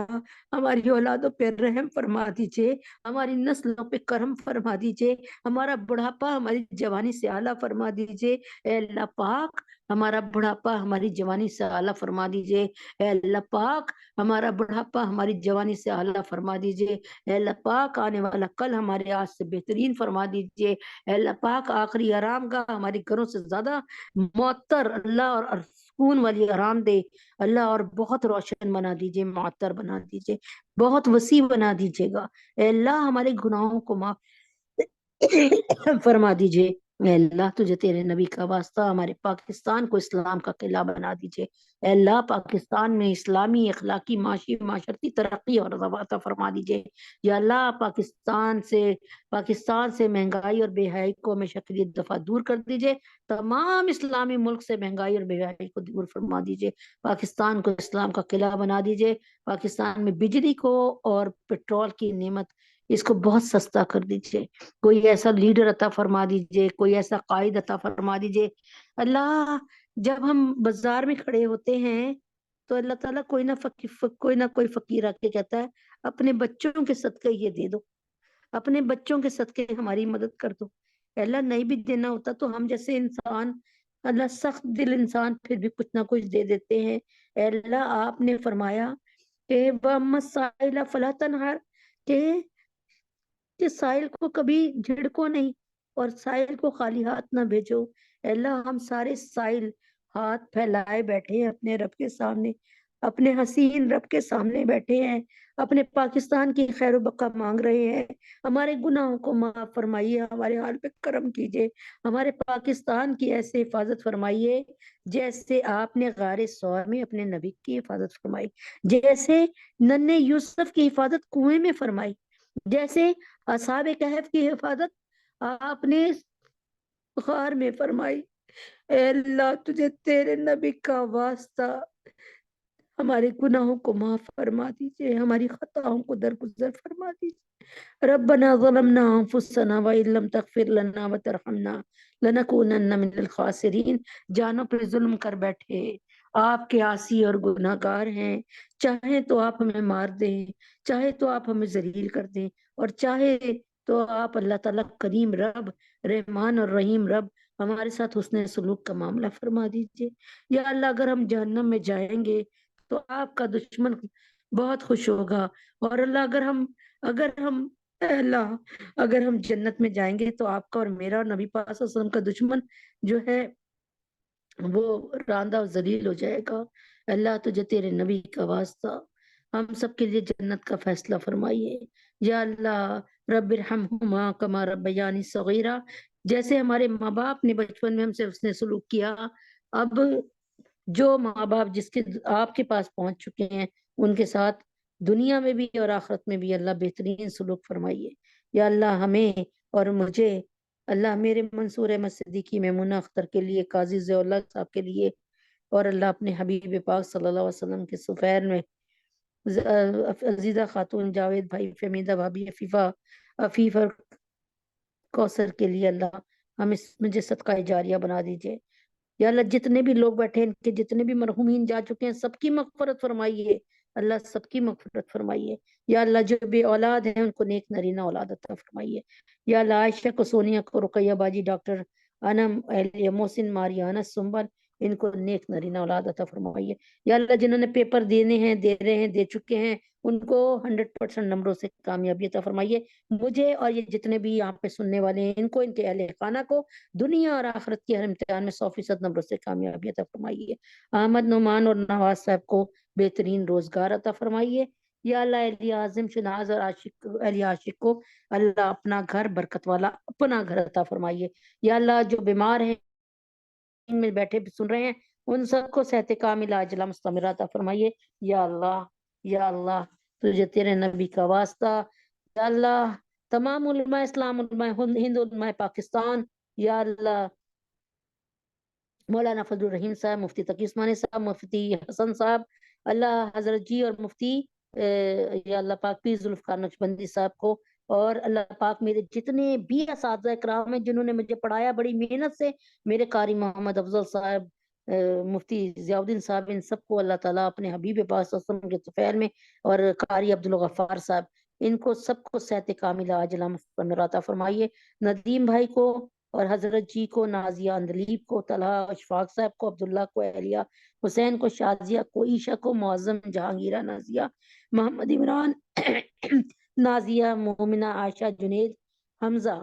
ہماری اولادوں پہ رحم فرما دیجئے، ہماری نسلوں پہ کرم فرما دیجئے، ہمارا بڑھاپا ہماری جوانی سے اعلیٰ فرما دیجئے. اے اللہ پاک ہمارا بڑھاپا ہماری جوانی سے اعلیٰ فرما دیجئے. اے اللہ پاک ہمارا بڑھاپا ہماری جوانی سے اعلیٰ فرما دیجئے. اے اللہ پاک آنے والا کل ہمارے آج سے بہترین فرما دیجئے. اے اللہ پاک آخری آرام گاہ ہماری گھروں سے زیادہ معطر اللہ اور سکون والی آرام دے اللہ، اور بہت روشن بنا دیجئے، معطر بنا دیجئے، بہت وسیع بنا دیجئے گا. اے اللہ ہمارے گناہوں کو معاف فرما دیجئے. اے اللہ تجھے تیرے نبی کا واسطہ ہمارے پاکستان کو اسلام کا قلعہ بنا دیجئے. اے اللہ پاکستان میں اسلامی، اخلاقی، معاشی، معاشرتی ترقی اور عطا فرما دیجئے. یا اللہ پاکستان سے مہنگائی اور بے حیائی کو ہمیشہ کے لیے دفعہ دور کر دیجئے. تمام اسلامی ملک سے مہنگائی اور بے حیائی کو دور فرما دیجئے. پاکستان کو اسلام کا قلعہ بنا دیجئے. پاکستان میں بجلی کو اور پیٹرول کی نعمت اس کو بہت سستا کر دیجئے. کوئی ایسا لیڈر عطا فرما دیجئے، کوئی ایسا قائد عطا فرما دیجئے. اللہ جب ہم بازار میں کھڑے ہوتے ہیں تو اللہ تعالیٰ کوئی نہ کوئی فقیر آ کے کہتا ہے اپنے بچوں کے صدقے یہ دے دو، اپنے بچوں کے صدقے ہماری مدد کر دو. اللہ نہیں بھی دینا ہوتا تو ہم جیسے انسان، اللہ سخت دل انسان پھر بھی کچھ نہ کچھ دے دیتے ہیں. اے اللہ آپ نے فرمایا کہ وَأَمَّا السَّائِلَ فَلَا تَنْهَرْ، کہ سائل کو کبھی جھڑکو نہیں اور سائل کو خالی ہاتھ نہ بھیجو. اے اللہ ہم سارے سائل ہاتھ پھیلائے بیٹھے ہیں اپنے رب کے سامنے، اپنے حسین رب کے سامنے بیٹھے ہیں، اپنے پاکستان کی خیر و بقا مانگ رہے ہیں. ہمارے گناہوں کو معاف فرمائیے، ہمارے حال پہ کرم کیجیے، ہمارے پاکستان کی ایسے حفاظت فرمائیے جیسے آپ نے غار ثور میں اپنے نبی کی حفاظت فرمائی، جیسے ننھے یوسف کی حفاظت کنویں میں فرمائی، جیسے اصحاب کہف کی حفاظت آپ نے غار میں فرمائی. اے اللہ تجھے تیرے نبی کا واسطہ ہمارے گناہوں کو معاف فرما دیجئے، ہماری خطاؤں کو درگزر فرما دیجئے. ربنا ظلمنا انفسنا وإن لم تغفر لنا وترحمنا لنکونن من الخاسرین. جانوں پر ظلم کر بیٹھے آپ کے عاصی اور گناہ گار ہیں، چاہے تو آپ ہمیں مار دیں، چاہے تو آپ ہمیں ذلیل کر دیں، اور چاہے تو آپ اللہ تعالیٰ کریم رب، رحمان اور رحیم رب ہمارے ساتھ حسن سلوک کا معاملہ فرما دیجئے. یا اللہ اگر ہم جہنم میں جائیں گے تو آپ کا دشمن بہت خوش ہوگا، اور اللہ اے اللہ اگر ہم جنت میں جائیں گے تو آپ کا اور میرا اور نبی پاک صلی اللہ علیہ وسلم کا دشمن جو ہے وہ راندہ و ذلیل ہو جائے گا. اللہ تجھے تیرے نبی کا واسطہ ہم سب کے لیے جنت کا فیصلہ فرمائیے. یا اللہ رب ارحمہما کما ربیانی صغیرہ، جیسے ہمارے ماں باپ نے بچپن میں ہم سے حسن سلوک کیا، اب جو ماں باپ جس کے آپ کے پاس پہنچ چکے ہیں ان کے ساتھ دنیا میں بھی اور آخرت میں بھی اللہ بہترین سلوک فرمائیے. یا اللہ ہمیں اور مجھے، اللہ میرے منصور احمد صدیقی، میمونہ اختر کے لیے، قاضی ضیاء اللہ صاحب کے لیے، اور اللہ اپنے حبیب پاک صلی اللہ علیہ وسلم کے سفیر میں عزیزہ خاتون، جاوید بھائی، فہمیدہ بھابھی، عفیفہ کوثر کے لیے اللہ ہم اس مجھے صدقہ جاریہ بنا دیجئے۔ یا اللہ جتنے بھی لوگ بیٹھے ہیں، ان کے جتنے بھی مرحومین جا چکے ہیں، سب کی مغفرت فرمائیے اللہ، سب کی مغفرت فرمائیے۔ یا اللہ جو بے اولاد ہیں ان کو نیک نرینہ اولاد عطا فرمائیے۔ یا اللہ عائشہ کو، سونیا کو، رقیہ باجی، ڈاکٹر انم، اہلیہ محسن، ماریانہ، سنبل، ان کو نیک نرینہ اولاد عطا فرمائیے۔ یا اللہ جنہوں نے پیپر دینے ہیں، دے رہے ہیں، دے چکے ہیں، ان کو 100% نمبروں سے کامیابی عطا فرمائیے۔ مجھے اور یہ جتنے بھی یہاں پہ سننے والے ہیں، ان کو، ان کے اہل خانہ کو دنیا اور آخرت کے ہر امتحان میں 100% نمبروں سے کامیابی عطا فرمائیے۔ احمد، نعمان اور نواز صاحب کو بہترین روزگار عطا فرمائیے۔ یا اللہ اہلیہ اعظم شناز اور اہلیہ عاشق کو اللہ اپنا گھر برکت والا اپنا گھر عطا فرمائیے۔ یا اللہ جو بیمار ہیں، ان میں بیٹھے سن رہے ہیں، ان سب کو صحت کاملہ عاجلہ مستمرہ عطا فرمائیے۔ یا اللہ، یا اللہ تجھے تیرے نبی کا واسطہ، یا اللہ تمام علماء اسلام، علماء ہند، علماء پاکستان، یا اللہ مولانا فضل الرحیم صاحب، مفتی تقی عثمانی صاحب، مفتی حسن صاحب، اللہ حضرت جی، اور مفتی یا اللہ پاک پیر ذوالفقار نقشبندی صاحب کو، اور اللہ پاک میرے جتنے بھی اساتذہ کرام ہیں جنہوں نے مجھے پڑھایا بڑی محنت سے، میرے قاری محمد افضل صاحب، مفتی ضیاء الدین صاحب، ان سب کو اللہ تعالیٰ اپنے حبیب پاک صلی اللہ علیہ وسلم کے طفیل میں، اور قاری عبدالغفار صاحب، ان کو سب کو صحت کاملہ عاجلہ مستمرہ عطا فرمائیے۔ ندیم بھائی کو اور حضرت جی کو، نازیہ اندلیب کو، طلحہ اشفاق صاحب کو، عبداللہ کو، اہلیہ حسین کو، شازیہ کو، عیشہ کو، معظم، جہانگیرہ، نازیہ، محمد عمران، نازیہ، مومنہ، عائشہ، جنید، حمزہ،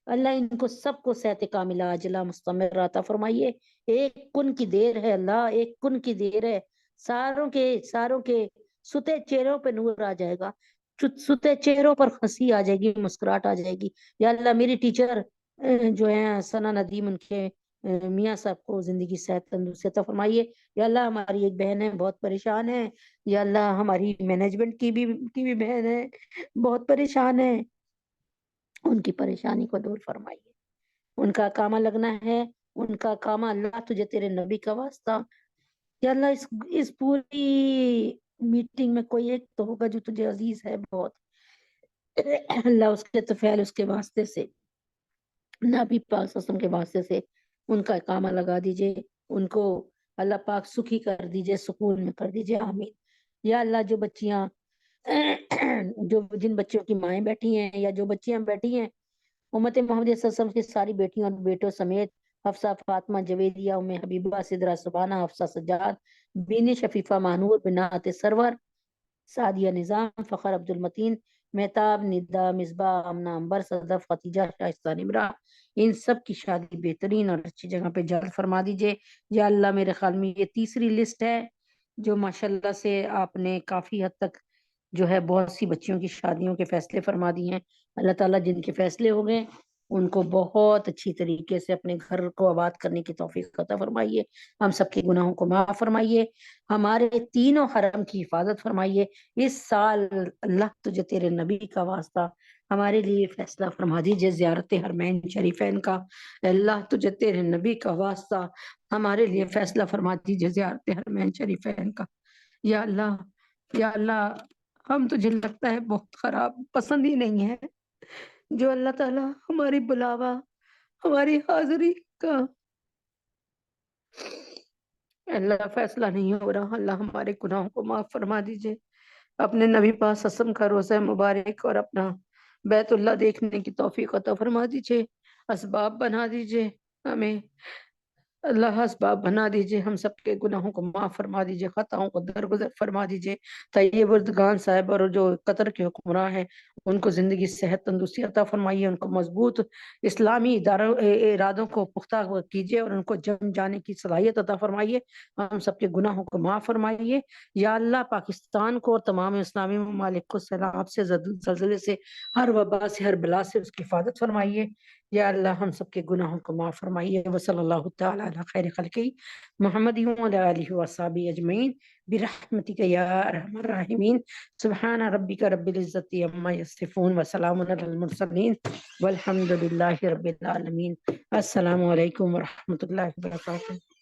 اللہ ان کو سب کو صحت کاملہ عاجلہ مستمرہ عطا فرمائیے۔ ایک کن کی دیر ہے اللہ، ایک کن کی دیر ہے، ساروں کے ستے چہروں پہ نور آ جائے گا، ستے چہروں پر ہنسی آ جائے گی، مسکراہٹ آ جائے گی۔ یا اللہ میری ٹیچر جو ہیں ثنا ندیم، ان کے میاں صاحب کو زندگی صحت تندرستی عطا فرمائیے۔ یا اللہ ہماری ایک بہن ہے بہت پریشان ہے، یا اللہ ہماری مینجمنٹ کی بھی بہن ہے بہت پریشان ہے، ان کی پریشانی کو دور فرمائیے۔ ان کا کامہ لگنا ہے، ان کا کامہ اللہ تجھے تیرے نبی کا واسطہ، یا اللہ اس پوری میٹنگ میں کوئی ایک تو ہوگا جو تجھے عزیز ہے بہت، اللہ اس کے طفیل، اس کے واسطے سے، نبی پاک صلی اللہ علیہ وسلم کے واسطے سے ان کا اقامہ لگا دیجئے، ان کو اللہ پاک سکھی کر دیجئے، سکون میں کر دیجئے، آمین۔ یا اللہ جو بچیاں جن بچوں کی مائیں بیٹھی ہیں، یا جو بچیاں بیٹھی ہیں، امت محمد صلی اللہ علیہ وسلم کی ساری بیٹیوں اور بیٹوں سمیت، حفصہ، فاطمہ، جویریہ، ام حبیبہ، سدرہ سبحانہ، حفصہ سجاد، بینی شفیفہ، مانور، بنات سرور، سعدیہ نظام، فخر عبد المتین، مہتاب، ندا، مصباح، امنا، امبر، صدف، ختیجہ، شائستہ نمرہ، ان سب کی شادی بہترین اور اچھی جگہ پہ جلد فرما دیجئے۔ یا اللہ میرے خیال میں یہ تیسری لسٹ ہے جو ماشاءاللہ سے آپ نے کافی حد تک جو ہے بہت سی بچیوں کی شادیوں کے فیصلے فرما دی ہیں۔ اللہ تعالیٰ جن کے فیصلے ہو گئے ان کو بہت اچھی طریقے سے اپنے گھر کو آباد کرنے کی توفیق عطا فرمائیے، ہم سب کے گناہوں کو معاف فرمائیے، ہمارے تینوں حرم کی حفاظت فرمائیے۔ اس سال اللہ تجھے تیرے نبی کا واسطہ ہمارے لیے فیصلہ فرما دیجئے زیارت حرمین شریفین کا، اللہ تجھے تیرے نبی کا واسطہ ہمارے لیے فیصلہ فرما دیجئے زیارت حرمین شریفین کا۔ یا اللہ، یا اللہ ہم تجھے لگتا ہے بہت خراب، پسند ہی نہیں ہے جو اللہ تعالیٰ ہماری بلاوا، ہماری حاضری کا اللہ فیصلہ نہیں ہو رہا، اللہ ہمارے گناہوں کو معاف فرما دیجئے، اپنے نبی پاک اسم کا روزہ مبارک اور اپنا بیت اللہ دیکھنے کی توفیق عطا فرما دیجئے، اسباب بنا دیجئے ہمیں، اللہ اسباب بنا دیجئے، ہم سب کے گناہوں کو معاف فرما دیجئے، خطاؤں کو درگزر فرما دیجئے۔ طیب اردگان صاحب اور جو قطر کے حکمراں ہیں ان کو زندگی صحت تندرستی عطا فرمائیے، ان کو مضبوط اسلامی ارادوں کو پختہ کیجئے اور ان کو جم جانے کی صلاحیت عطا فرمائیے، ہم سب کے گناہوں کو معاف فرمائیے۔ یا اللہ پاکستان کو اور تمام اسلامی ممالک کو سیلاب سے، زلزلے سے، ہر وبا سے، ہر بلا سے اس کی حفاظت فرمائیے۔ یا اللہ ہم سب کے گناہوں کو معاف فرمائیے۔ وصلی اللہ تعالی علی خیر خلقہ محمد وعلی آلہ وصحبہ اجمعین برحمتک یا ارحم الراحمین۔ سبحان ربک رب العزت عما یصفون وسلام علی المرسلین والحمد للہ رب العالمین۔ السلام علیکم ورحمۃ اللہ وبرکاتہ۔